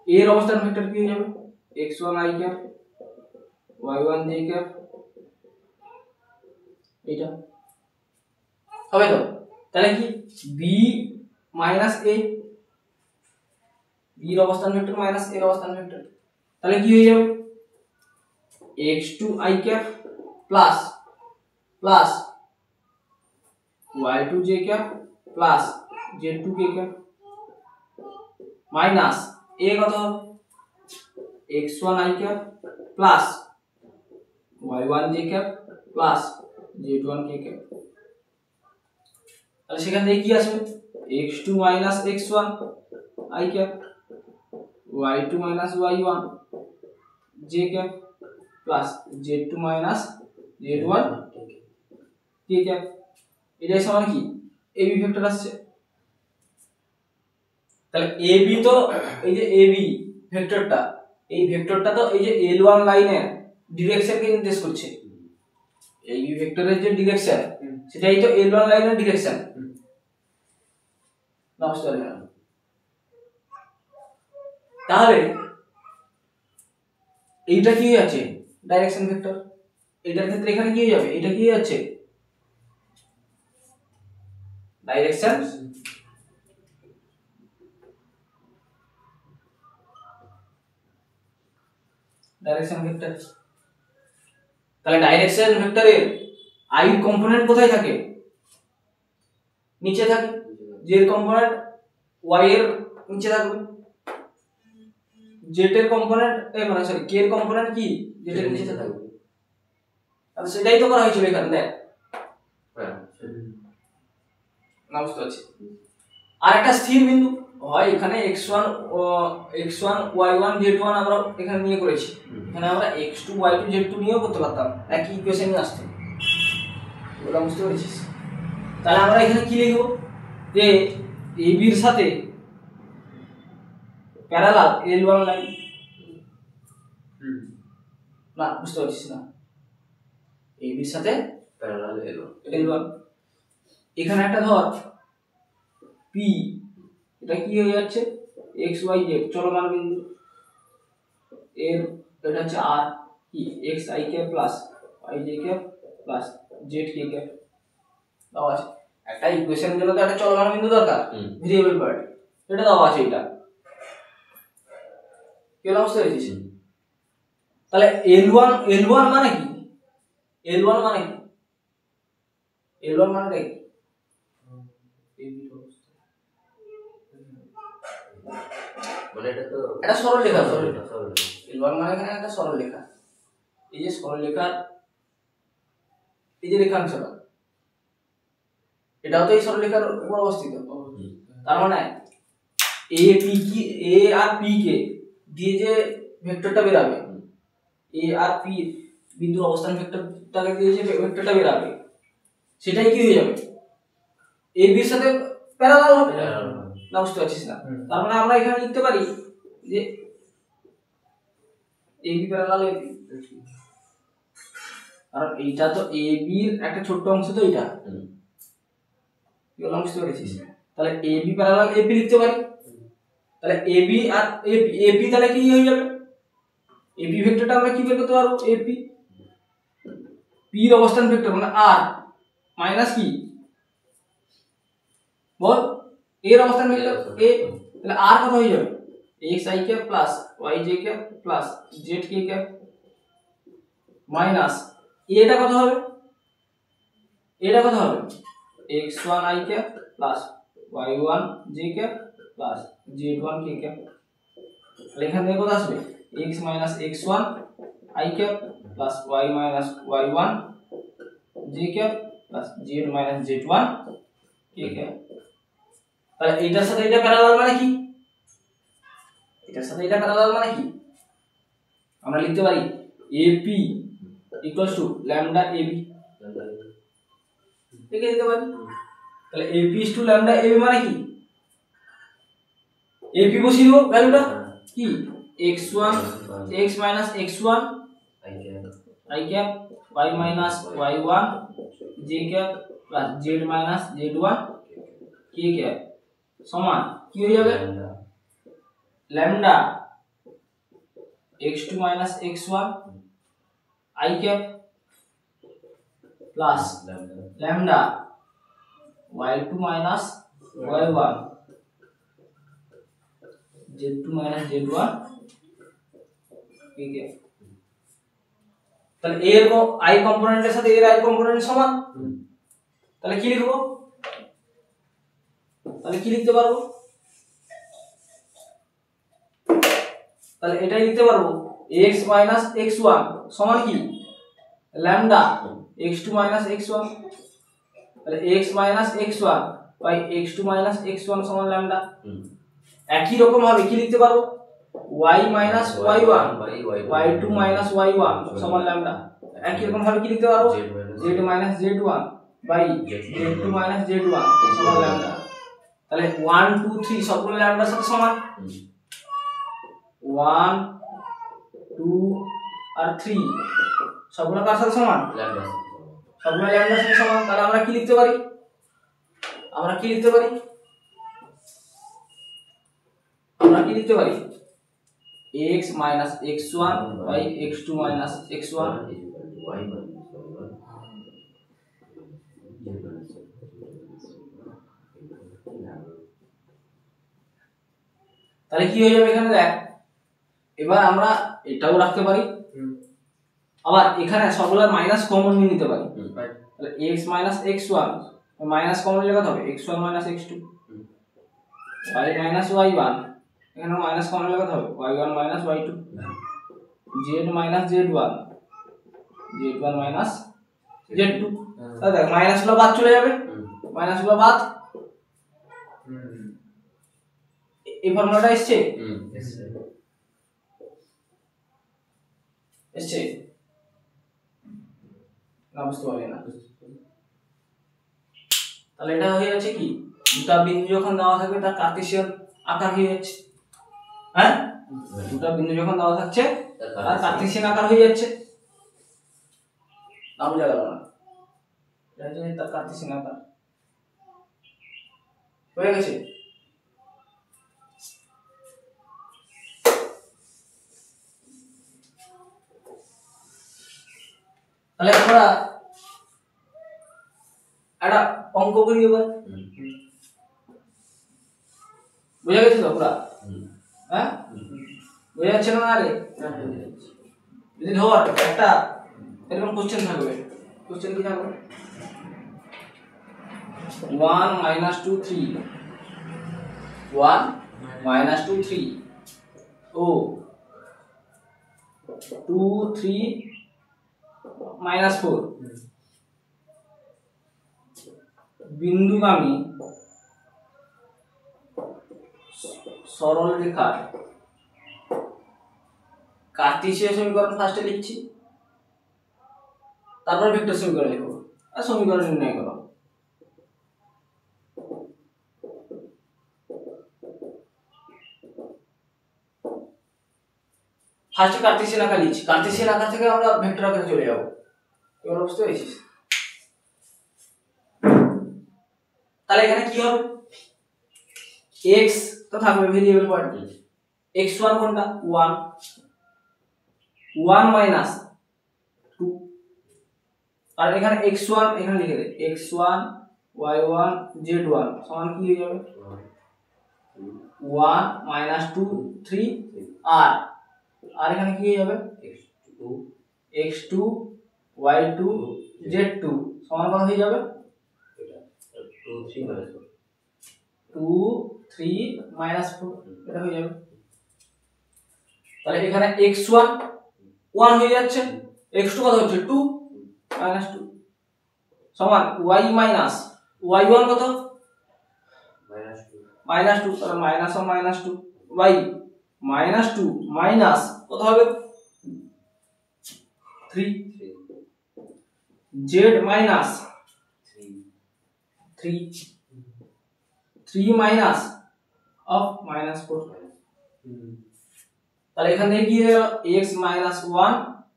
a এর অবস্থান ভেক্টর কি হয়ে যাবে x1 i cap y1 j cap, এটা হবে তো। তাহলে কি b মাইনাস a, b এর অবস্থান ভেক্টর মাইনাস a এর অবস্থান ভেক্টর, তাহলে কি হয়ে যাবে x2 i cap plus plus y2 j cap plus z2 k cap minus a কত x1 i cap plus y1 j cap plus z1 k cap. তাহলে সেখান থেকে কি আসবে x2 minus x1 i cap y2 minus y1 j cap plus z2 minus z1 k cap. এটাই সমান কি ab vector আসছে। তাহলে ab তো এই যে ab ভেক্টরটা, এই ভেক্টরটা তো এই যে l1 লাইনের ডিরেকশনকে নির্দেশ করছে। এই ভেক্টরের যে ডিরেকশন সেটাই তো l1 লাইনের ডিরেকশন। নমস্কার। তাহলে এইটা কি আছে ডাইরেকশন ভেক্টর, এটার ক্ষেত্রে এখানে কি হয়ে যাবে, এটা কি আছে ডাইরেকশন ভেক্টর। তাহলে ডাইরেকশন ভেক্টরের i কম্পোনেন্ট কোথায় থাকে, নিচে থাকে। j এর কম্পোনেন্ট y এর নিচে থাকবে, z এর কম্পোনেন্ট মানে সরি k এর কম্পোনেন্ট কি z এর নিচে থাকবে। তাহলে সেটাই তো করা হয়েছিল এখানে দেখ। না বুঝতে পারছি। আর একটা স্থির বিন্দু হয় এখানে x1 y1 z1 আমরা এখানে নিয়ে করেছি, এখানে আমরা x2 y2 z2 নিয়েও করতে পারতাম, একই ইকুয়েশনই আসতো। ওটা বুঝতে পেরেছিস? তাহলে আমরা এখানে কি লিখব যে ab এর সাথে প্যারালাল l1 লাইন। না বুঝতে পারছিস না, ab এর সাথে প্যারালাল l1। এখানে একটা ধর p, এটা কি হয়ে যাচ্ছে x y z চলমান বিন্দু, এর এটা হচ্ছে r কি x i k plus y j k plus z k k দাও আছে। একটা ইকুয়েশনের জন্য তো একটা চলমান বিন্দু দরকার, ভেরিয়েবল পার্ট, এটা দাও আছে এটা। কি বুঝতে পেরেছিস? তাহলে l1 মানে কি, l1 মানে কি, l1 মানে কি মানে এটা তো এটা সরল রেখা, l1 মানে এখানে একটা সরল রেখা। এই যে সরল রেখার এই যে রেখাংশটা, এটাও তো এই সরল রেখার উপর অবস্থিত। তার মানে a আর p কে দিয়ে যে ভেক্টরটা বেরাবে, a আর p বিন্দুর অবস্থান ভেক্টরটাকে দিয়ে যে ভেক্টরটা বেরাবে, সেটাই কি হয়ে যাবে ab এর সাথে প্যারালাল হবে। না বুঝতে পারছিস না? তার মানে আমরা এখানে লিখতে পারি যে ab প্যারালাল ab, কারণ এইটা তো ab এর একটা ছোট অংশ তো এটা। কি বললাম বুঝতে পেরেছিস? তাহলে ab প্যারালাল ab লিখতে পারি। তাহলে ab আর ab তাহলে কি হয়ে যাবে, ab ভেক্টরটা আমরা কি বের করতে পারবো, ab p এর অবস্থান ভেক্টর মানে r মাইনাস কি বল এর অবস্থান ভেক্টর a, তাহলে r কত হয়ে যাবে x i k plus y j k plus z k k minus এটা কত হবে, এটা কত হবে x1 i k plus y1 j k plus z1 k k। তাহলে এখান থেকে কত আসবে x minus x1 i k plus y minus y1 j k plus z minus z1 k k। তাহলে এইটার সাথে এটা প্যারালাল মানে কি, এটার সাথে এটা প্যারালাল মানে কি, আমরা লিখতে পারি AP equals to lambda AB, লিখে দিতে পারি। তাহলে AP is to lambda AB মানে কি, AP বসিয়ে দেব ভ্যালুটা কি x1 x minus x1 i cap y minus y1 j cap plus z minus z1 k cap সমান কি হয়ে যাবে lambda x2 minus x1 i cap plus lambda y2 minus y1 z2 minus z1 k cap. তাহলে a এর i কম্পোনেন্টের সাথে এর i component সমান, তাহলে কি লিখবো, তাহলে কি লিখতে পারবো, তাহলে এটাই লিখতে পারবো x মাইনাস x1 সমান কি ল্যামডা x2 মাইনাস x1, তাহলে x minus x1 by x2 minus x1 সমান ল্যামডা। একই রকম ভাবে কি লিখতে পারবো y minus y1 y2 minus y1 সমান ল্যামডা। একই রকম ভাবে কি লিখতে পারবো z minus z1 by z2 minus z1 সমান ল্যামডা। তাহলে 1 2 3 সবগুলো ল্যামডার সাথে সমান, 1 2 আর 3 সবগুলো কার সাথে সমান, সবগুলো ল্যামডার সাথে সমান। তাহলে আমরা কি লিখতে পারি, আমরা কি লিখতে পারি, আমরা কি লিখতে পারি x minus x1 by x2 minus x1। তাহলে কি হয়ে যাবে এখানে দেখ, এবার আমরা এটাও রাখতে পারি, আবার এখানে সবগুলো মাইনাস কমন নিয়ে নিতে পারি। তাহলে x minus x1 minus common নিলে কত হবে x1 minus x2, y minus y1 এখানে মাইনাস কমন নিলে কত হবে y1 minus y2, z minus z1 z1 minus z2। তাহলে দেখ মাইনাস গুলো বাদ চলে যাবে, মাইনাস গুলো বাদ, এই ফর্মুলাটা এসছে, এসছে না, বুঝতে পারলি না। তাহলে এটা হয়ে যাচ্ছে কি দুটা বিন্দু যখন দেওয়া থাকবে তার কার্টেসিয়ান আকার হয়ে যাচ্ছে, হ্যাঁ দুটা বিন্দু যখন দেওয়া থাকছে তার কার্টেসিয়ান আকার হয়ে যাচ্ছে, না বোঝা গেল না, এটা হচ্ছে তার কার্টেসিয়ান আকার হয়ে গেছে। তাহলে আমরা একটা অঙ্ক করি এবার, বুঝা গেছে তো পুরা, হ্যাঁ বুঝা যাচ্ছে না আরে, যদি ধর একটা এরকম কোশ্চেন থাকবে, কোশ্চেন কি থাকবে 1 minus 2 3 1 minus 2 3 ও 2 3 minus 4 বিন্দুগামী সরল রেখার কার্টেসীয় সমীকরণ ফার্স্টে লিখছি, তারপর ভেক্টর সমীকরণ লিখব আর সমীকরণ নির্ণয় করব। ফার্স্টে কার্টেসিয়ান আকার লিখছি, কার্টেসিয়ান আকার থেকে আমরা ভেক্টর আকারে চলে যাব। এবার বুঝতে পেরেছিস? তাহলে এখানে কি হবে x তো থাকবে ভেরিয়েবল কোয়ান্টিটি, x1 কোনটা 1 1 মাইনাস 2 আর এখানে x1 এখানে লিখে দে x1 y1 z1 সমান কি হয়ে যাবে 1 মাইনাস 2 3 আর এখানে কি হয়ে যাবে x2 y2 z2 সমান কত হয়ে যাবে 2 3 মাইনাস 4 এটা হয়ে যাবে। তাহলে এখানে x1 1 হয়ে যাচ্ছে, x2 কত হচ্ছে 2 মাইনাস 2 সমান y মাইনাস y1 কত মাইনাস 2 তাহলে minus 1 minus 2 y minus 2 minus কত হবে 3 z minus 3 minus of minus 4 তাহলে এখান থেকে কি হলো x minus 1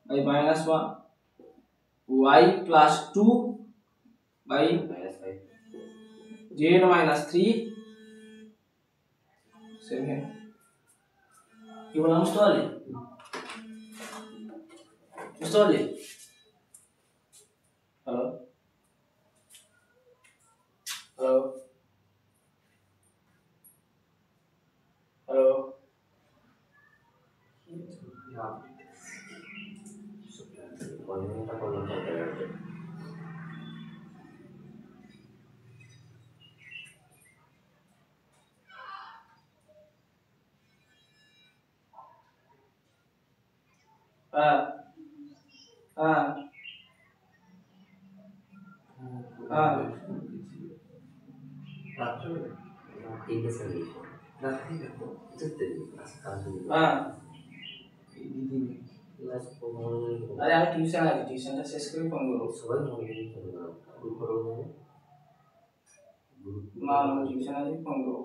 by minus 1 y plus 2 by minus 5 z minus 3 7 কি বললাম বুঝতে পারলি হ্যালো হ্যালো হ্যালো পলিনোমিয়ালটা করলাম তাহলে ঠিক আছে রাখি দেখো যেতে अरे আমি টিউশন আছে, টিউশনটা শেষ করে ফোন করবো। সবাই মনে করবে না গ্রুপ করবো না না টিউশন আছে, ফোন করবো।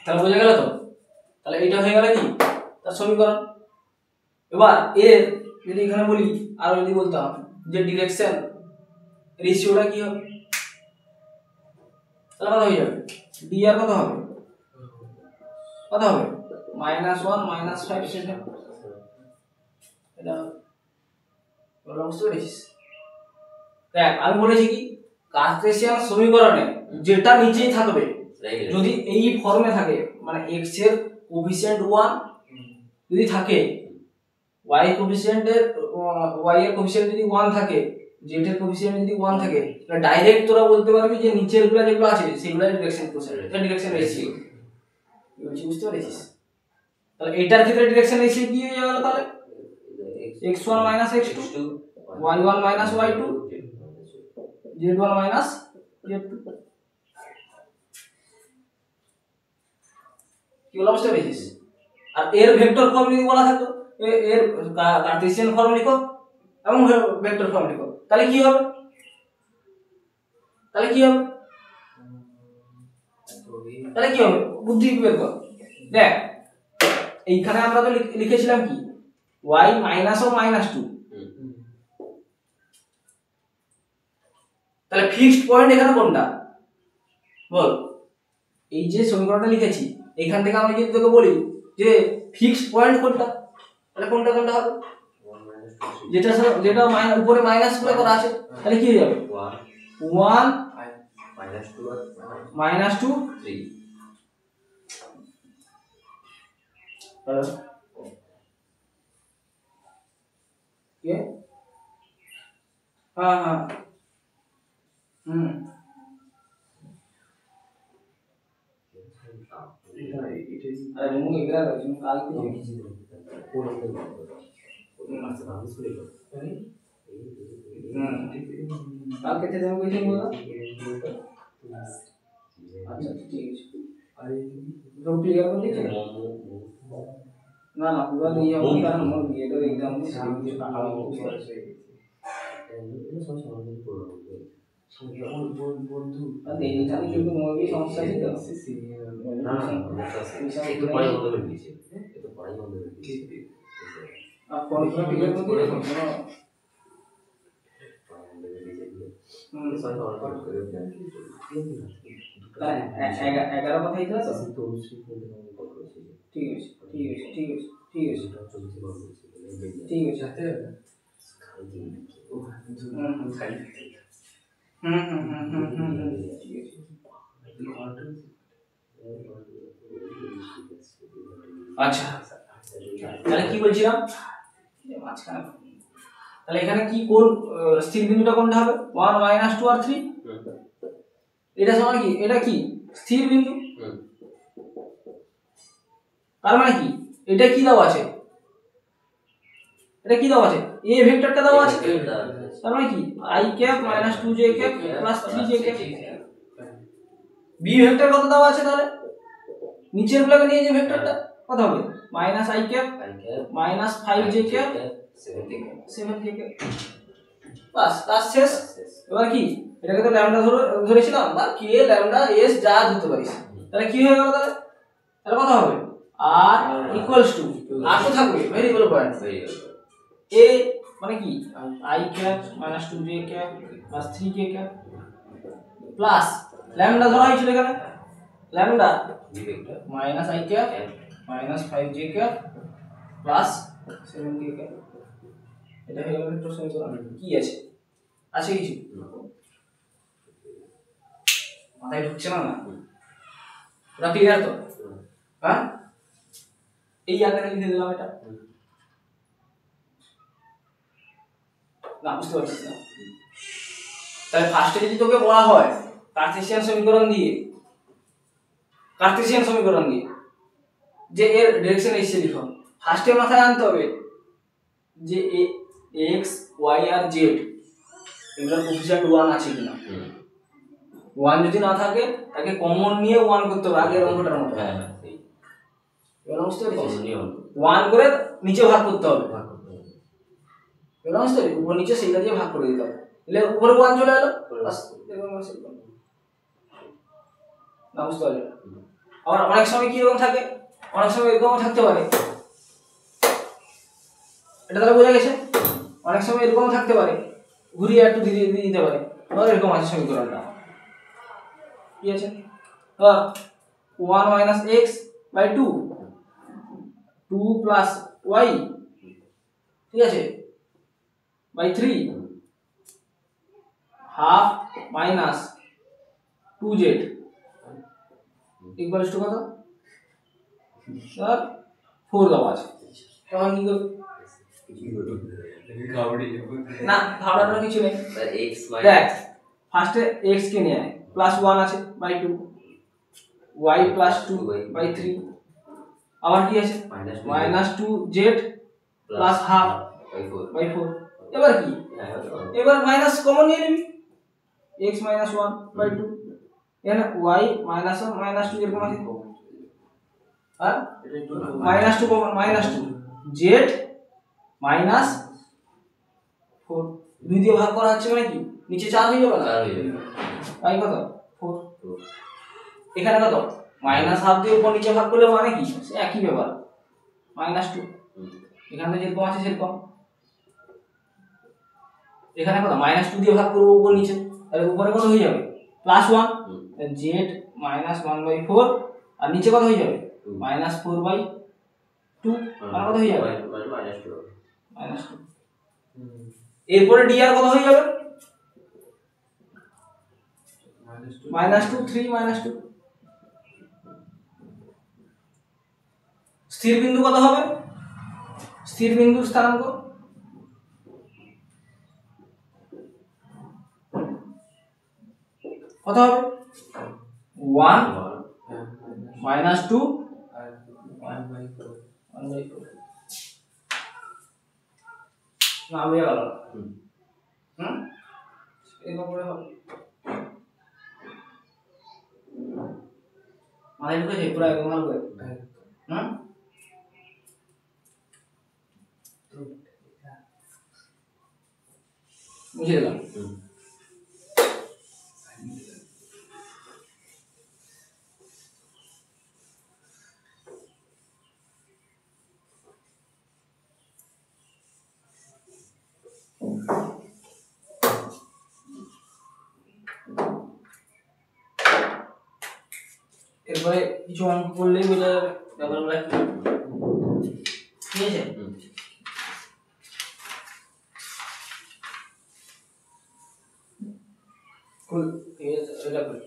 তাহলে বোঝা গেল তো? তাহলে এইটা হয়ে গেল কি তার সমীকরণ। এবার এর যদি এখানে বলি আর যদি বলতাম যে ডিরেকশন রেশিওটা কি হবে, তাহলে কত হয়ে যাবে? ডি আর কত হবে? কত হবে? -1 -5 সেকেন্ড। এটা বলা বুঝতে পেরেছিস? দেখ আমি বলেছি কি কার্টেসিয়ান সমীকরণে যেটা নিচেই থাকবে যদি এই ফর্মে থাকে, মানে x এর কোএফিসিয়েন্ট 1 যদি থাকে, y কোএফিসিয়েন্টের y এর কোএফিসিয়েন্ট যদি 1 থাকে, z এর কোএফিসিয়েন্ট যদি 1 থাকে, তাহলে ডাইরেক্ট তোরা বলতে পারবি যে নিচের গুলো যেগুলো আছে সেগুলো ডিরেকশন কোএফিসিয়েন্ট, এটা ডিরেকশন রেশিও। বুঝতে পেরেছিস? তাহলে এটার ক্ষেত্রে ডিরেকশন রেশিও কি হয়ে যাবে তাহলে? x1 - x2 y1 - y2 z1 - z2। কি বলা বুঝতে পেরেছিস? আর এর ভেক্টর ফর্ম যদি বলা থাকতো, এর কার্টেসিয়ান ফর্ম লিখো এবং ভেক্টর ফর্ম লিখো, তাহলে কি হবে? তাহলে কি হবে? বুদ্ধি বের কর। দেখ এইখানে আমরা তো লিখেছিলাম কি y - ও -2, তাহলে ফিক্সড পয়েন্ট এখানে কোনটা বল? এই যে সমীকরণটা লিখেছি এখান থেকে আমি যদি তোকে বলি যে ফিক্সড পয়েন্ট কোনটা, তাহলে কোনটা কোনটা হবে? যেটা উপরে মাইনাস করে করা আছে, তাহলে কি হয়ে যাবে? 1 -2 3। ये हाँ हाँ अरे मुंह इगरा रहा है काल की काल कितने दिन कोई नहीं बोला? अच्छा ठीक है। अरे तो क्लियर कर दीजिए ना ना पूरा नहीं है उसका हम ये तो एग्जाम में शाम के पढ़ा हुआ है এটা সব সমাধান করে হবে যেমন বন্ধু আর এই জানি কিন্তু মোর সমস্যা আছে তো না একটু পরে বন্ধ করে দিয়েছি, একটু পরে বন্ধ করে দিয়েছি। আর ফর্মুলা ক্লিয়ার করে দিও না সবাই অর্ডার করে দেন তাই 11 কথা হইছিল তো ঠিক আছে ঠিক আছে ঠিক আছে ঠিক আছে ঠিক আছে সাথে আচ্ছা তাহলে কি বলছিলাম মাঝখানে, তাহলে এখানে কি কোন স্থির বিন্দুটা কোনটা হবে? 1 - 2 আর 3, এটা সমান কি? এটা কি স্থির বিন্দু, তার মানে কি এটা কি দেওয়া আছে? এটা কি দেওয়া আছে? a ভেক্টরটা দেওয়া আছে, তার মানে কি i cap - 2j cap + 3j cap. b vector কত দেওয়া আছে তাহলে? নিচের গুলোকে নিয়ে যে ভেক্টরটা কত হবে? -i cap - 5j cap 7j cap. বাস কাজ শেষ। এবার কি এটাকে তো ল্যামডা ধরেছিলাম বা k ল্যামডা s যা ধরতে পারিস, তাহলে কি হয়ে গেল তাহলে? তাহলে কত হবে? r = r তো থাকবে ভেরিয়েবল পয়েন্ট a মানে কি i cap - 2j cap + 3j cap plus lambda ধরা হয়েছিল এখানে, lambda -i cap - 5j cap + 7j cap. এটা হয়ে গেল ভেক্টর সমীকরণ। কি আছে কিছু মাথায় ঢুকছে না? ওটা ক্লিয়ার তো? হ্যাঁ, এই আকারে লিখে দিলাম এটা। না বুঝতে পারছিস না? তাহলে ফার্স্টে যদি তোকে বলা হয় কার্টেসিয়ান সমীকরণ দিয়ে যে এর ডিরেকশন এসে লিখো, ফার্স্টে মাথায় আনতে হবে যে এক্স ওয়াই আর জেড এগুলোর কোএফিসিয়েন্ট 1 আছে কিনা। 1 যদি না থাকে তাকে কমন নিয়ে 1 করতে হবে, আগের অঙ্কটার মতো। হ্যাঁ, এবার বুঝতে পারছিস? 1 করে নিচে ভাগ করতে হবে। এবার বুঝতে পারছিস? উপর নিচে সেইটা দিয়ে ভাগ করে দিতে হবে, তাহলে উপরে 1 চলে এলো। বাস এরকম আছে না? বুঝতে পারলি? আবার অনেক সময় কি রকম থাকে, অনেক সময় এরকম থাকতে পারে। এটা তাহলে বোঝা গেছে? অনেক সময় এরকম থাকতে পারে, ঘুরিয়ে একটু দিয়ে দিতে পারে। ধর এরকম আছে সমীকরণটা, কি আছে? 1 minus x by 2 2 plus y, ঠিক আছে, by 3 half minus 2z equals to কত? স্যার 4 দেওয়া আছে। তখন কি করবে? না ভাবনার কিছু নেই। দেখ ফার্স্টে x কে নিয়ে আয়, প্লাস 1 আছে বাই 2, y প্লাস 2 বাই 3, আবার কি আছে minus 2z plus half by 4। এবার কি, এবার মাইনাস কমন নিয়ে নিবি, x মাইনাস 1 বাই 2, এখানে y মাইনাস 1 মাইনাস 2 এরকম আছে, আর minus 2 common, minus 2 z minus 4 দুই দিয়ে ভাগ করা হচ্ছে মানে কি নিচে 4 হয়ে যাবে না? 4 হয়ে যাবে। তাই কত 4, এখানে কত মাইনাস হাফ দিয়ে উপর নিচে ভাগ করলে মানে কি একই ব্যাপার, মাইনাস 2। এখানে যেরকম আছে সেরকম, এখানে কত মাইনাস 2 দিয়ে ভাগ করব উপর নিচে, তাহলে উপরে কত হয়ে যাবে প্লাস 1, z মাইনাস 1/4, আর নিচে কত হয়ে যাবে মাইনাস 4/2, আর কত হয়ে যাবে মাইনাস 2। এরপরে dr কত হয়ে যাবে মাইনাস 2 3 মাইনাস 2। স্থির বিন্দু কত হবে? স্থির বিন্দুর স্থানাঙ্ক কত হবে? 1 মাইনাস 2 1/4 না হয়ে গেল। এরকম করে হবে, মাথায় ঢুকেছে পুরো একদম ভালো করে। বুঝে গেলাম। এরপরে কিছু অঙ্ক করলেই বোঝা যাবে ব্যাপারগুলো কি, ঠিক আছে? এটা করি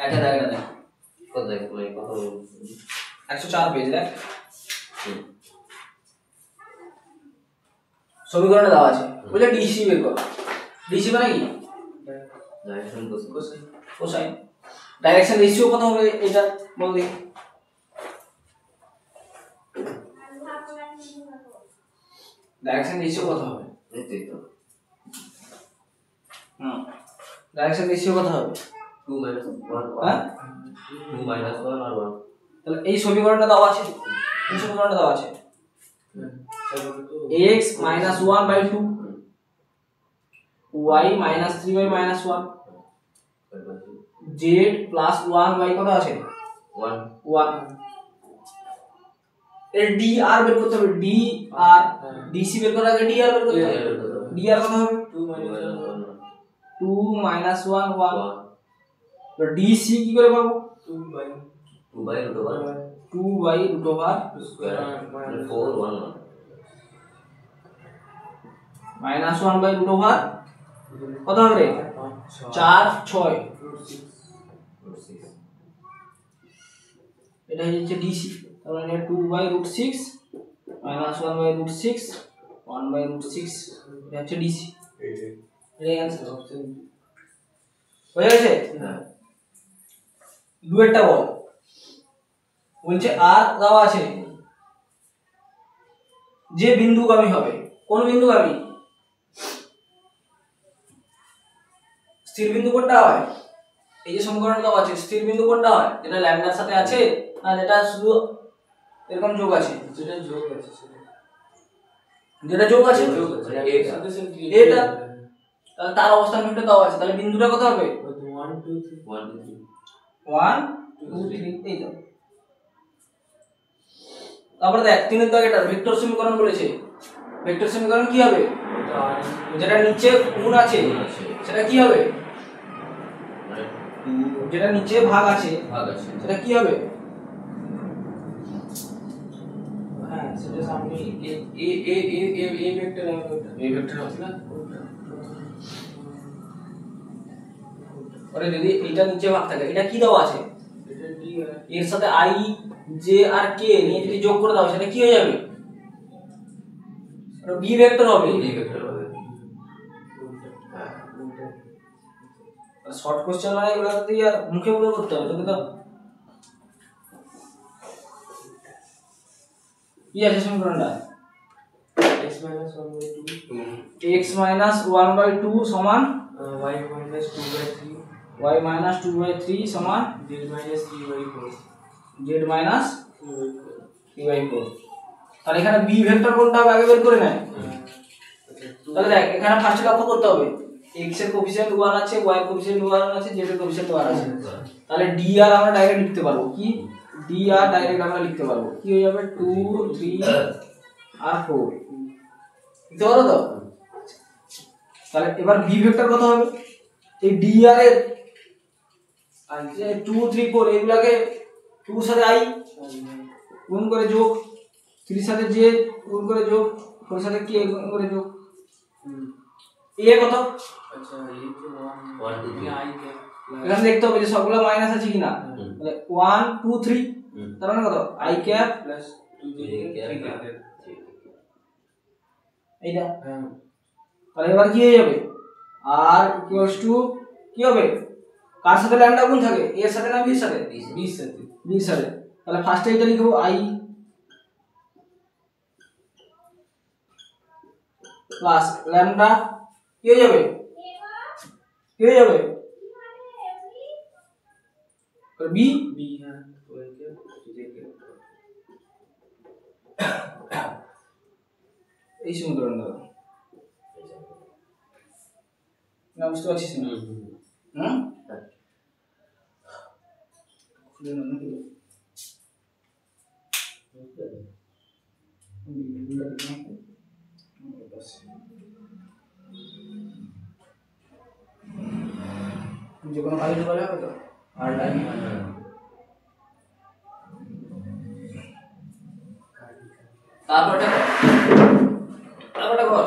এটা দেখ, এটা দেখ কত দেখ মানে কত 104 পেজ দেখ। সমীকরণে দেওয়া আছে, বুঝলে ডিসি বের কর। ডিসি মানে কি? Direction cosine. ডাইরেকশন রেশিও কত হবে এটা বল দেখি। ডাইরেকশন রেশিও কত হবে? এই তো ডাইরেকশন রেশিও কত হবে? 2 - 1, হ্যাঁ 2 - 1 আর 1। তাহলে এই সমীকরণটা দেওয়া আছে, এই সমীকরণটা দেওয়া আছে x - 1/2 y - 3/-1 z plus 1 y কত আছে 1 এর dr বের করতে হবে, dr dc বের করার আগে dr বের করতে হবে। ডি আর কত হবে 2 minus 1 1 তো ডিসি কি করে পাবো 2 by 2 by root over square 4 1 minus 1 by root over কত হবে 4 6 এটা হচ্ছে ডিসি তাহলে এটা 2 by root 6 minus 1 by root 6 1 by root 6 এটা হচ্ছে ডিসি এটাই आंसर অপশন হয়ে গেছে হ্যাঁ ডুয়েটটা বল বলছে আর দেওয়া আছে যে বিন্দুগামী হবে কোন বিন্দুগামী স্থির বিন্দু কোনটা হয় এই যে সমীকরণ দেওয়া আছে স্থির বিন্দু কোনটা হয় যেটা ল্যামডার সাথে আছে না যেটা শুধু এরকম যোগ আছে যেটা যোগ আছে সেটা যেটা যোগ আছে এটা তাহলে তার অবস্থান ভেক্টর দেওয়া আছে তাহলে বিন্দুটা কত হবে 1 2 3 1 2 1 2 3 এই তো তারপরে দেখ তিনের দাগেটা ভেক্টর সমীকরণ বলেছে ভেক্টর সমীকরণ কি হবে যেটা নিচে গুণ আছে সেটা কি হবে যেটা নিচে ভাগ আছে সেটা কি হবে হ্যাঁ সেটা সামনে এ ভেক্টর হবে না ওরে যদি এটা নিচে ভাগ থাকে এটা কি দেওয়া আছে এটা ডি এর সাথে আই জে আর কে নিয়ে যদি যোগ করে দাও সেটা কি হয়ে যাবে ওটা বি ভেক্টর হবে শর্ট কোশ্চেন মানে এগুলো তো আর মুখে মুখে করতে হবে তোকে তো কি আছে সমীকরণটা x minus 1 by 2 x minus 1 by 2 সমান y minus 2 by 3 y minus 2 by 3 সমান z minus 3 by 4 z minus 3 by 4 3 by 4 তাহলে এখানে b ভেক্টর কোনটা হবে আগে বের করে নেয় তাহলে দেখ এখানে ফার্স্টে লক্ষ্য করতে হবে x এর কোএফিসিয়েন্ট 1 আছে y এর কোএফিসিয়েন্ট 1 আছে z এর কোএফিসিয়েন্ট 1 আছে তাহলে dr আমরা ডাইরেক্ট লিখতে পারবো কি dr ডাইরেক্ট আমরা লিখতে পারবো কি হয়ে যাবে 2 3 আর 4 লিখতে পারো তো তাহলে এবার b ভেক্টর কত হবে এই dr এর আর যে 2 3 4 এগুলাকে 2 এর সাথে i গুণ করে যোগ 3 এর সাথে j গুণ করে যোগ 4 এর সাথে k গুণ করে যোগ a কত আচ্ছা এই যে 1 2 3 i কে এখানে দেখতে হবে যে সবগুলো মাইনাস আছে কিনা তাহলে 1 2 3 তার মানে কত i ক্যাপ প্লাস 2 j এইটা হ্যাঁ তাহলে এবার কি হয়ে যাবে r কি হবে কার সাথে ল্যামডা গুণ থাকে a এর সাথে না b এর সাথে 20 সাথে b এর সাথে তাহলে ফার্স্টে এটা লিখব i প্লাস ল্যামডা কি হয়ে যাবে b b হ্যাঁ y কে j কে এই সমীকরণটা না বুঝতে পারছিস না হুম খুলে না নাকি যে কোনো ফাইল বলা হবে তো আর টাইম তারপরটা কর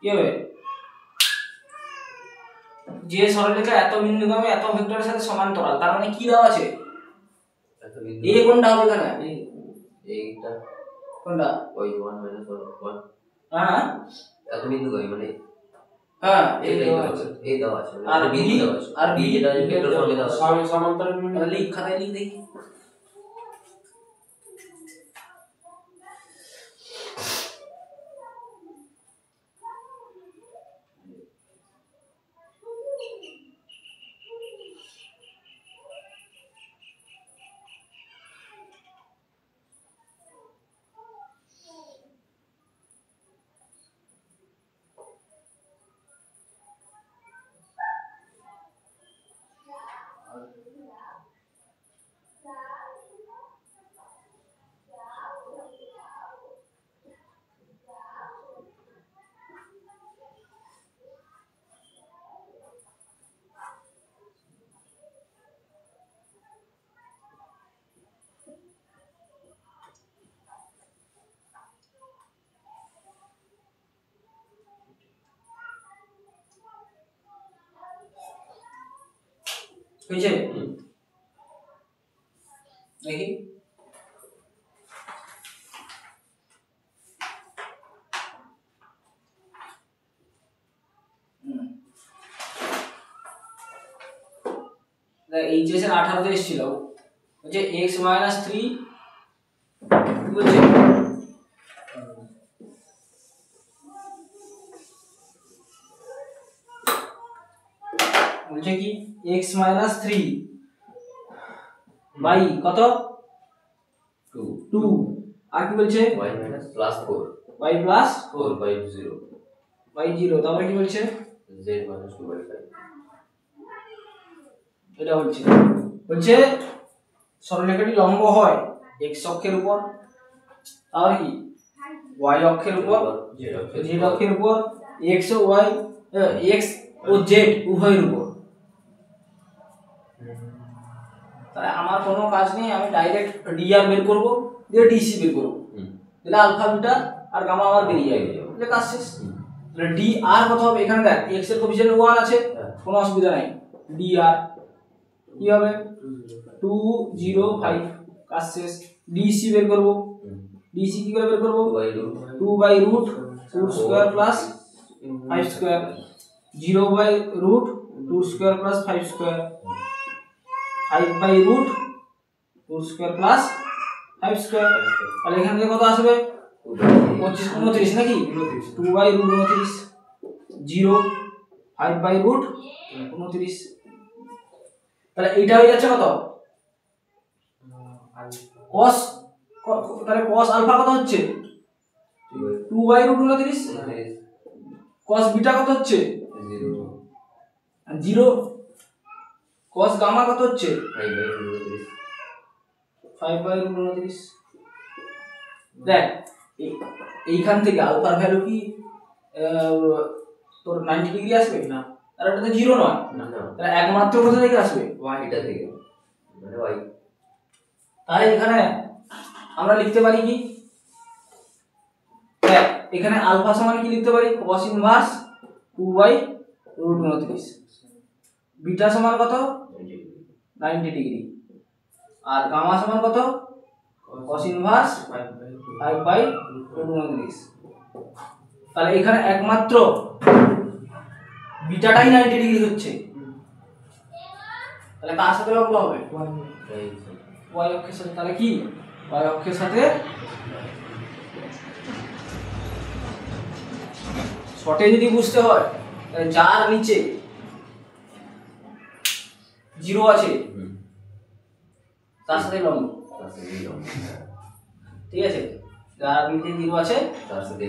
কি হবে যে সরলরেখা এত বিন্দুগামী এত ভেক্টরের সাথে সমান্তরাল তার মানে কি দেওয়া আছে এ কোনটা হবে এখানে এইটা কোনটা y 1 1 হ্যাঁ এত বিন্দু কই মানে হ্যাঁ এই এই দেওয়া দেওয়া আছে। আছে এই দেওয়া আছে আর আর বিন্দু B- দেওয়া আছে আর আর B বি যেটা এটা ভেক্টর ফর্মে দেওয়া আছে সমান্তরাল তাহলে লিখ, খাতায় লিখ দেখি। হয়েছে দেখি। এইচএসের 18 এসেছিল হচ্ছে x - 3 বলছে বলছে কি x - 3 বাই কত 2 আর কি বলছে y minus plus 4 y plus 4 by 0 y 0 তারপরে কি বলছে z minus 2 by 5 এটা বলছে সরলরেখাটি লম্ব হয় x অক্ষের উপর আর কি y অক্ষের উপর z অক্ষের উপর x ও y x ও z উভয়ের উপর। তাহলে আমার কোনো কাজ নেই, আমি ডাইরেক্ট dr বের করব দিয়ে dc বের করব, তাহলে আলফা বিটা আর গামা আমার বেরিয়ে যাবে, তাহলে কাজ শেষ। তাহলে dr কত হবে, এখানে দেখ x এর কোএফিসিয়েন্ট 1 আছে, কোনো অসুবিধা নাই, dr কি হবে 205, কাজ শেষ। dc বের করব, dc কি করে বের করব 2/√2 square plus 5 square, 0/√2 square plus 5 square, 5/√2 square plus 5 square. তাহলে এখান থেকে কত আসবে 29 নাকি 2/√29, 0 5/√29। তাহলে এইটা হয়ে যাচ্ছে কত cos, তাহলে cos আলফা কত হচ্ছে 2/√29, cos বিটা কত হচ্ছে 0, cos গামা কত হচ্ছে 5/√29। দেখ এইখান থেকে আলফার ভ্যালু কি তোর 90 ডিগ্রি আসবে না, আর এটা তো 0 নয়, তাহলে একমাত্র কোথা থেকে আসবে y এটা থেকে মানে y তাই এখানে আমরা লিখতে পারি কি, দেখ এখানে আলফা সমান কি লিখতে পারি cos ইনভার্স 2/√29, বিটা সমান কত 90 ডিগ্রি, আর গামা সমান কত cos ইনভার্স 5/√29। তাহলে এখানে একমাত্র বিটাটাই 90 ডিগ্রি হচ্ছে, তাহলে কার সাথে লম্ব হবে y অক্ষের সাথে। তাহলে কি y অক্ষের সাথে শর্টে যদি বুঝতে হয় তাহলে যার নিচে 0 আছে তার সাথে লম্ব, ঠিক আছে, যার নিচে 0 আছে তার সাথে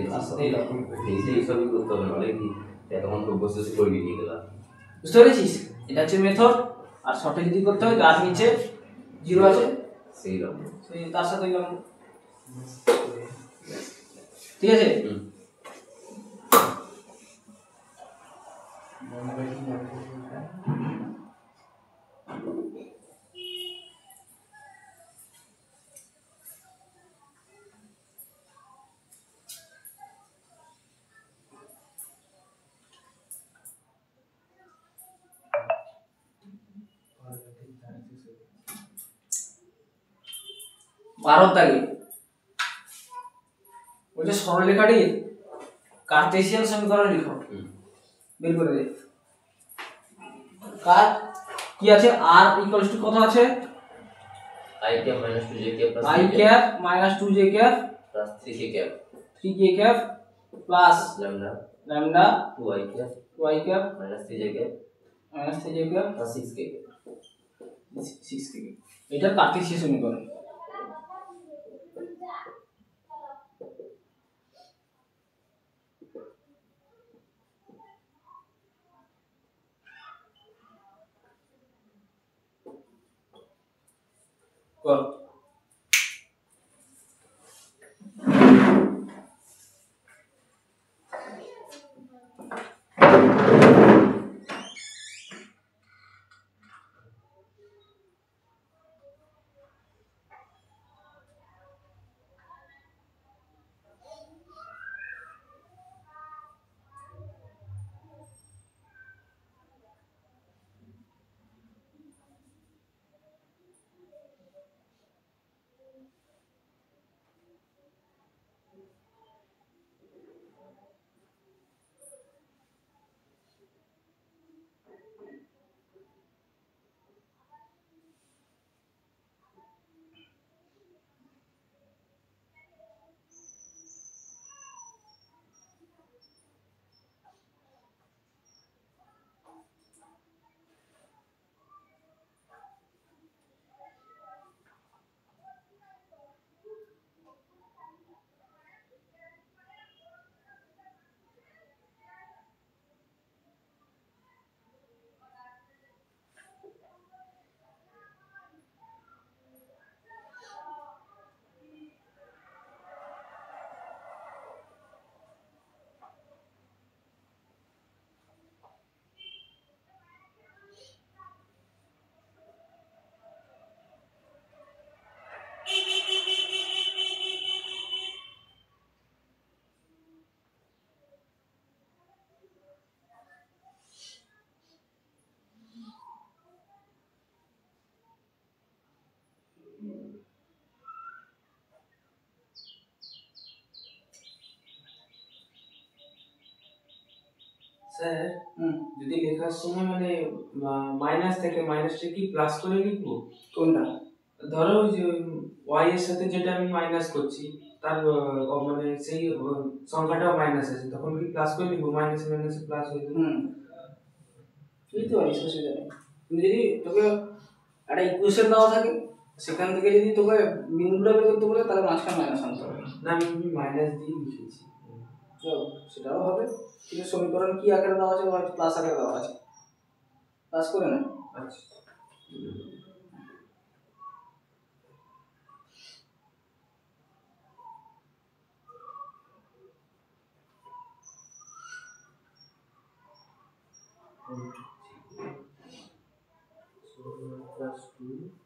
লম্ব। এই সবই করতে হবে মানে কি তখন তো বসে করে দিয়ে দিলাম, বুঝতে পেরেছিস, এটা হচ্ছে মেথড। আর শর্টে যদি করতে হয় যার নিচে 0 আছে সেই রকম সেই তার সাথে লম্ব, ঠিক আছে। ভারত দাগে বলছে সরলরেখাটির কার্টেসিয়ান সমীকরণ লিখো বের করে দে কার কি আছে r ইকুয়ালস টু কত আছে I cap minus 2j cap plus I cap minus 2j cap plus 3k cap 3k cap plus lambda lambda 2i cap 2i cap minus 3j cap minus 3j cap plus 6k cap 6k এটার Cartesian সমীকরণ কর sir যদি লেখার সময় মানে minus থেকে মাইনাসটা কি প্লাস করে লিখবো কোনটা ধরো যে y এর সাথে যেটা আমি মাইনাস করছি তার মানে সেই সংখ্যাটাও মাইনাস আছে তখন কি প্লাস করে লিখবো মাইনাস মাইনাসে প্লাস হয়ে যাবে এই তো অসুবিধা নেই তুমি যদি তোকে একটা ইকুয়েশন দেওয়া থাকে সেখান থেকে যদি তোকে বিন্দুটা বের করতে বলে তাহলে মাঝখানে মাইনাস আনতে হবে না আমি মাইনাস দিয়ে লিখেছি তো সেটাও হবে কিন্তু সমীকরণ কি আকারে দেওয়া আছে হয়তো প্লাস আকারে দেওয়া আছে প্লাস করে না আচ্ছা plus 2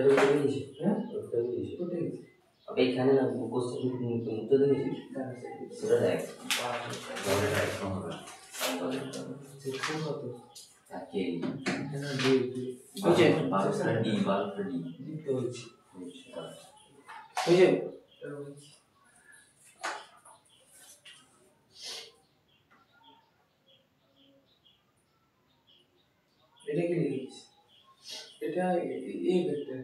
ওটাই দিয়েছি হ্যাঁ ওটাই দিয়েছি কোথায় আবে এখানে না কোশ্চেন মুক্ত দিয়েছি সেটা দেখ বলে রাইট হবে সেকশন কত তাকে না হয়েছে বালটা ডি দিতে হচ্ছে হয়েছে এটা কি লিখিস এটা এই ভেক্টর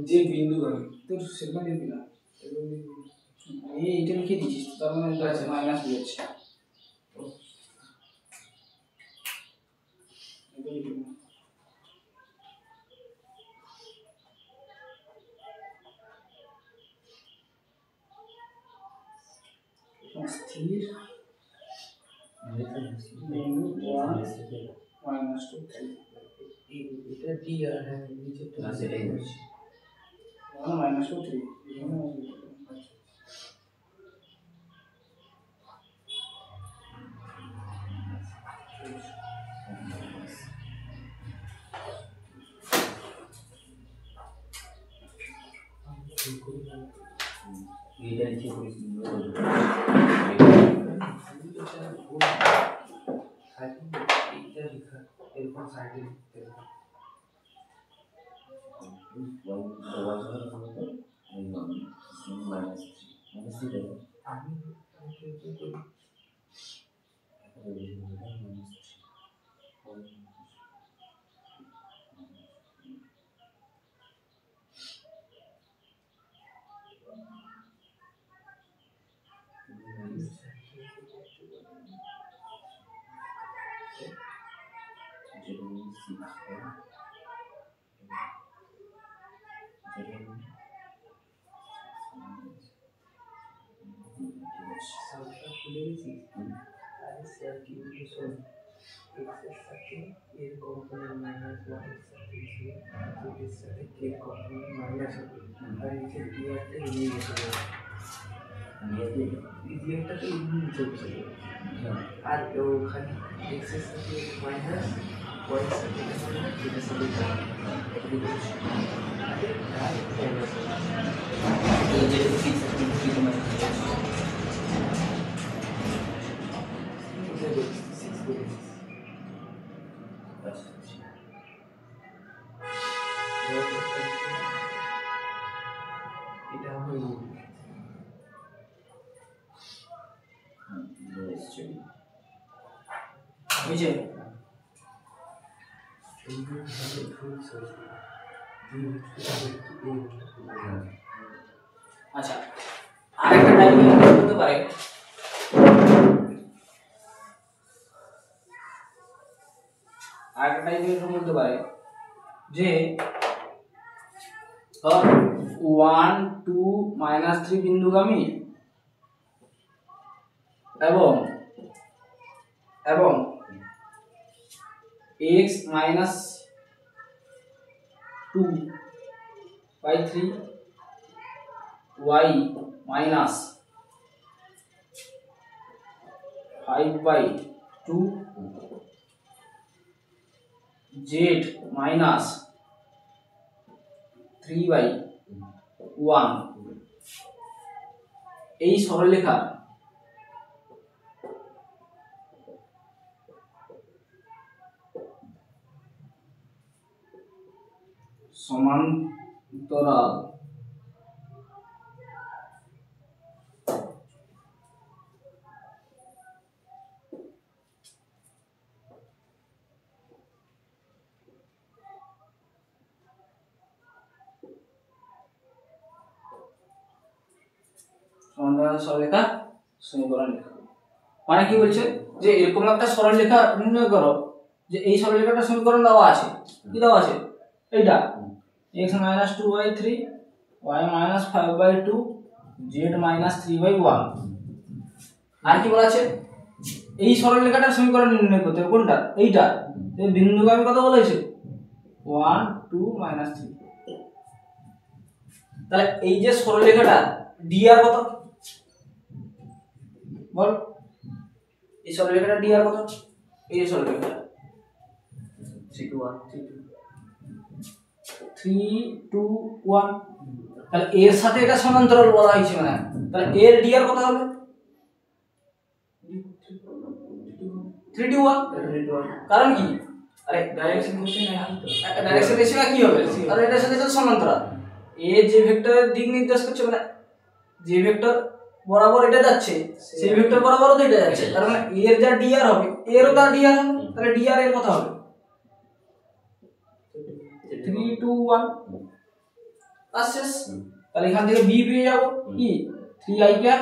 যে বিন্দু গামী তোর সেটা দিবি না এইটা লিখে দিয়েছিস তার মানে আচ্ছা। মাইনাস দিয়েছে স্থির বিন্দু 1 মাইনাস 2 3 এটা ডি আর হ্যাঁ নিচে তো না সেটাই বলছি 1 মাইনাস 2 3 এখানে এটা লিখে করিস এইটা লেখা এরকম সাইডে লিখতে হবে আমি সালটা খুলে গেছি আরে স্যার কি বলছে শোন এক্স এর সাথে এর কম্পোনেন্ট মাইনাস ওয়ান এর সাথে জেড এর সাথে কে কম্পোনেন্ট মাইনাস হবে আর এই যে ডি আরটা এগিয়ে গেছে ডিআরটা তো এমনি চলছে আর ওখানে এক্স এর সাথে মাইনাস ওয়াই এর সাথে মাইনাস জেড এর সাথে এটা হয়ে হয়েছে আচ্ছা আরেকটা টাইপ করতে পারে আরেকটা টাইপ বলতে পারে যে 1 2 মাইনাস 3 বিন্দুগামী এবং x minus 2 by 3 y minus 5 by 2 z minus 3 by 1 এই সরলরেখা সমান্তরাল সরলরেখা সমীকরণ লেখা মানে কি বলছে যে এরকম একটা সরলরেখা নির্ণয় করো যে এই সরলরেখাটার সমীকরণ দেওয়া আছে কি দেওয়া আছে এইটা x minus 2 by 3 y minus 5 by 2 z minus 3 by 1 আর কি বলা আছে এই সরলরেখাটার সমীকরণ নির্ণয় করতে হবে কোনটা এইটা এই বিন্দুগামী কত বলা হয়েছে 1 2 minus 3 তাহলে এই যে সরলরেখাটা dr কত বল এই সরলরেখাটা dr কত এই সরলরেখাটা 3 to 1 3 3 2 1 তাহলে এর সাথে এটা সমান্তরাল বলা হয়েছে মানে তাহলে এর ডিআর কত হবে 3 2 1 কারণ কি আরে ডাইরেকশন কোশ্চেন আছে তো ডাইরেকশন রেশিও কি হবে কারণ এটার সাথে এটা সমান্তরাল এ যে ভেক্টরের দিক নির্দেশ করছে মানে যে ভেক্টর বরাবর এটা যাচ্ছে সেই ভেক্টর বরাবরও তো এটা যাচ্ছে তার মানে এর যা ডিআর হবে এরও তার ডিআর হবে তাহলে ডিআর এর কত হবে 3 2 1 আসছে তাহলে এখান থেকে বি পেয়ে যাব কি 3i cap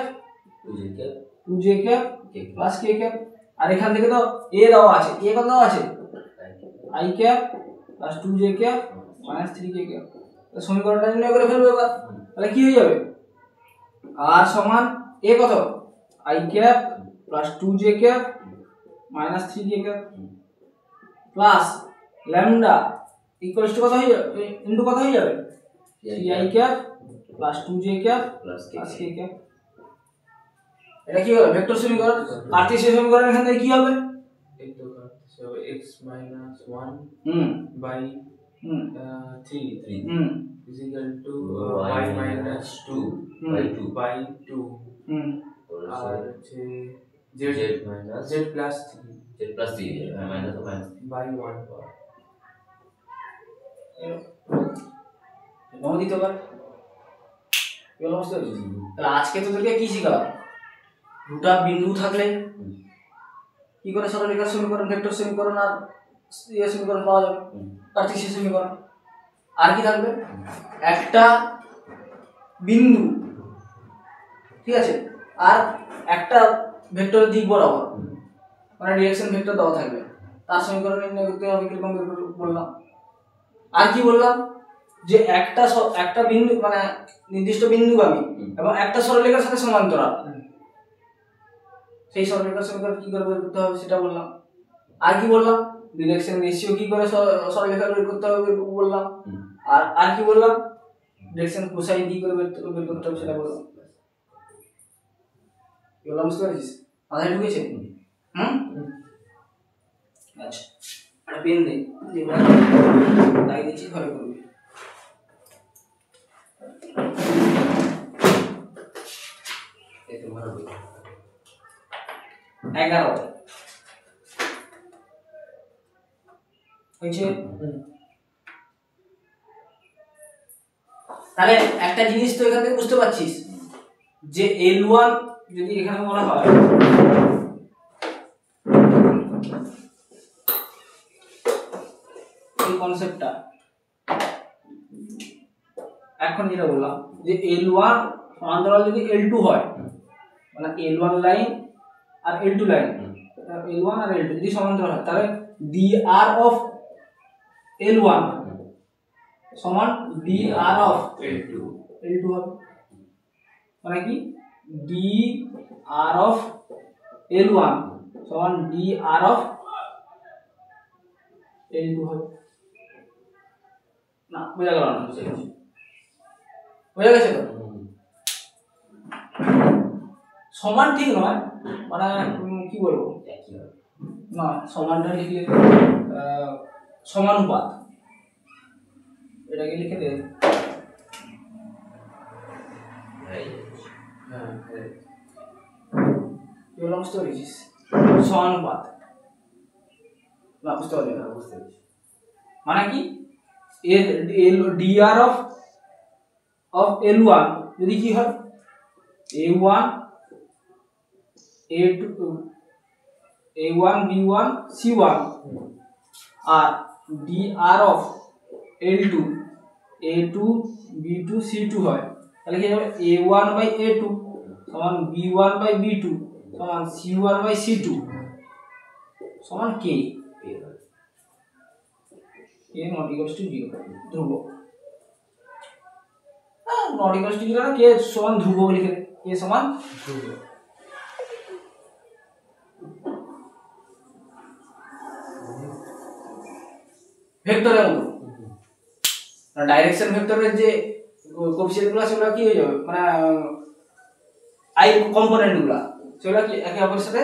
2j cap plus k cap আর এখান থেকে তো a দেওয়া আছে a কত দেওয়া আছে i cap plus 2j cap minus 3k cap তো সমীকরণটা নির্ণয় করে ফেলবো এবার তাহলে কি হয়ে যাবে r সমান a কত i cap plus 2j cap minus 3k cap plus lambda equals to কত হয়ে যাবে ইনটু কত হয়ে যাবে 3i cap plus 2j cap plus k cap এটা কি হবে ভেক্টর সমীকরণ কার্টেসীয় সমীকরণ এখান থেকে কি হবে एक तो काटते হবে x - 1 by 3 is equal to y - 2 by 2 আর হচ্ছে z plus 3 by 1 নাও দিতে পারে এগুলো বুঝতে পারছিস তাহলে আজকে তোদেরকে কি শিখালাম দুটো বিন্দু থাকলে কি করে সরলরেখার সমীকরণ ভেক্টর সমীকরণ আর সমীকরণ পাওয়া যাবে কার্টেসীয় সমীকরণ আর কি থাকবে একটা বিন্দু ঠিক আছে আর একটা ভেক্টরের দিক বরাবর মানে ডিরেকশন ভেক্টর দেওয়া থাকবে তার সমীকরণ নির্ণয় করতে হবে কিরকম বললাম আর কি বললাম যে একটা বিন্দু মানে নির্দিষ্ট বিন্দুগামী এবং একটা সরলরেখার সাথে সমান্তরাল সেই সরলরেখার সমীকরণ কি করে বের করতে হবে সেটা বললাম আর কি বললাম ডিরেকশন রেশিও কি করে সরলরেখা বের করতে হবে বললাম আর কি বললাম ডিরেকশন কোসাইন কি করে বের করতে হবে সেটা বললাম এগুলো বুঝতে পারছিস মাথায় ঢুকেছে আচ্ছা একটা পেন দে লাগিয়ে দিচ্ছি ঘরে করবি এই তোমার 11 হয়েছে তাহলে একটা জিনিস তো এখান থেকে বুঝতে পারছিস যে L1 যদি এখানে বলা হয় এই কনসেপ্টটা এখন যেটা বললাম যে L1 সমান্তরাল যদি L2 হয় মানে L1 লাইন আর L2 লাইন L1 আর L2 যদি সমান্তরাল হয় তাহলে dr of L1 সমান dr of L2 হবে মানে কি dr of L1 সমান dr of L2 হবে না বোঝা গেল না বোঝা গেছে তো সমান ঠিক নয় মানে কি বলবো না সমানটা লিখলে সমানুপাত এটাকে লিখে দে কি বললাম বুঝতে পেরেছিস সমানুপাত না বুঝতে পারলি না বুঝতে পেরেছি মানে কি dr of L1 যদি কি হয় A1 A2 A1 B1 C1 R dr of L2 A2 B2 C2 হয় তাহলে কি হবে A1 by A2 সমান B1 by B2 সমান C1 by C2 সমান K not equals to 0 Dhruv not equals to 0 না K সমান ধ্রুব লিখে K সমান ধ্রুব ভেক্টরের মতো ডাইরেকশন ভেক্টরের যে কোএফিসিয়েন্টগুলো সেগুলো কি হয়ে যাবে মানে আই কম্পোনেন্টগুলো সেগুলো কি একে অপরের সাথে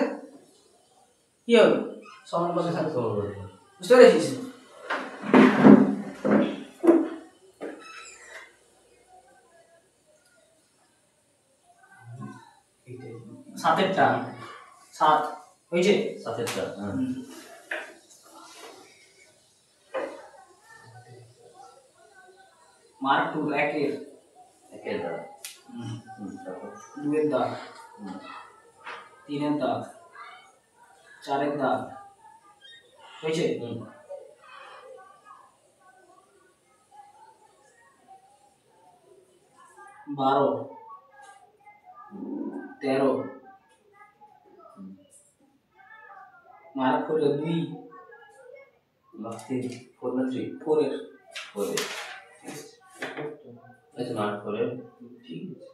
কি হবে সমানুপাতের সাথে বুঝতে পেরেছিস সাতেরটা 7 হয়েছে। 7-এরটা, হ্যাঁ। মার্ক 2 একের 1-এর দাগ, তারপর 2-এর দাগ, 3-এর দাগ, 4-এর দাগ হয়েছে। 12, 13 মার্ক 4 2 3, 4 না 3? 4-এর 4-এর, আচ্ছা মার্ক 4-এর, ঠিক আছে।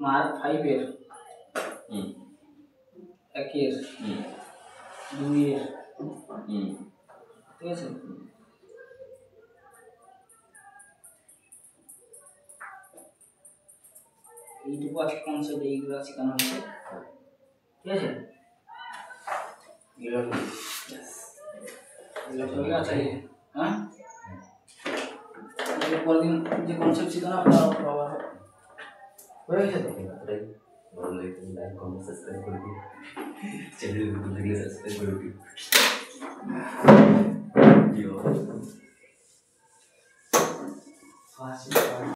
মার্ক 5-এর, 1-এর, 2-এর, ঠিক আছে। এইটুকু আছে কনসেপ্ট, এইগুলো শেখানো হচ্ছে, ঠিক আছে। এগুলো হয়ে গেছে, হ্যাঁ। এরপর দিন যে কনসেপ্ট শেখানো হবে আবার হয়ে গেছে তো। ভালো লাগে, লাইক কমেন্ট সাবস্ক্রাইব করে দিন, চ্যানেল সাবস্ক্রাইব করে দিন।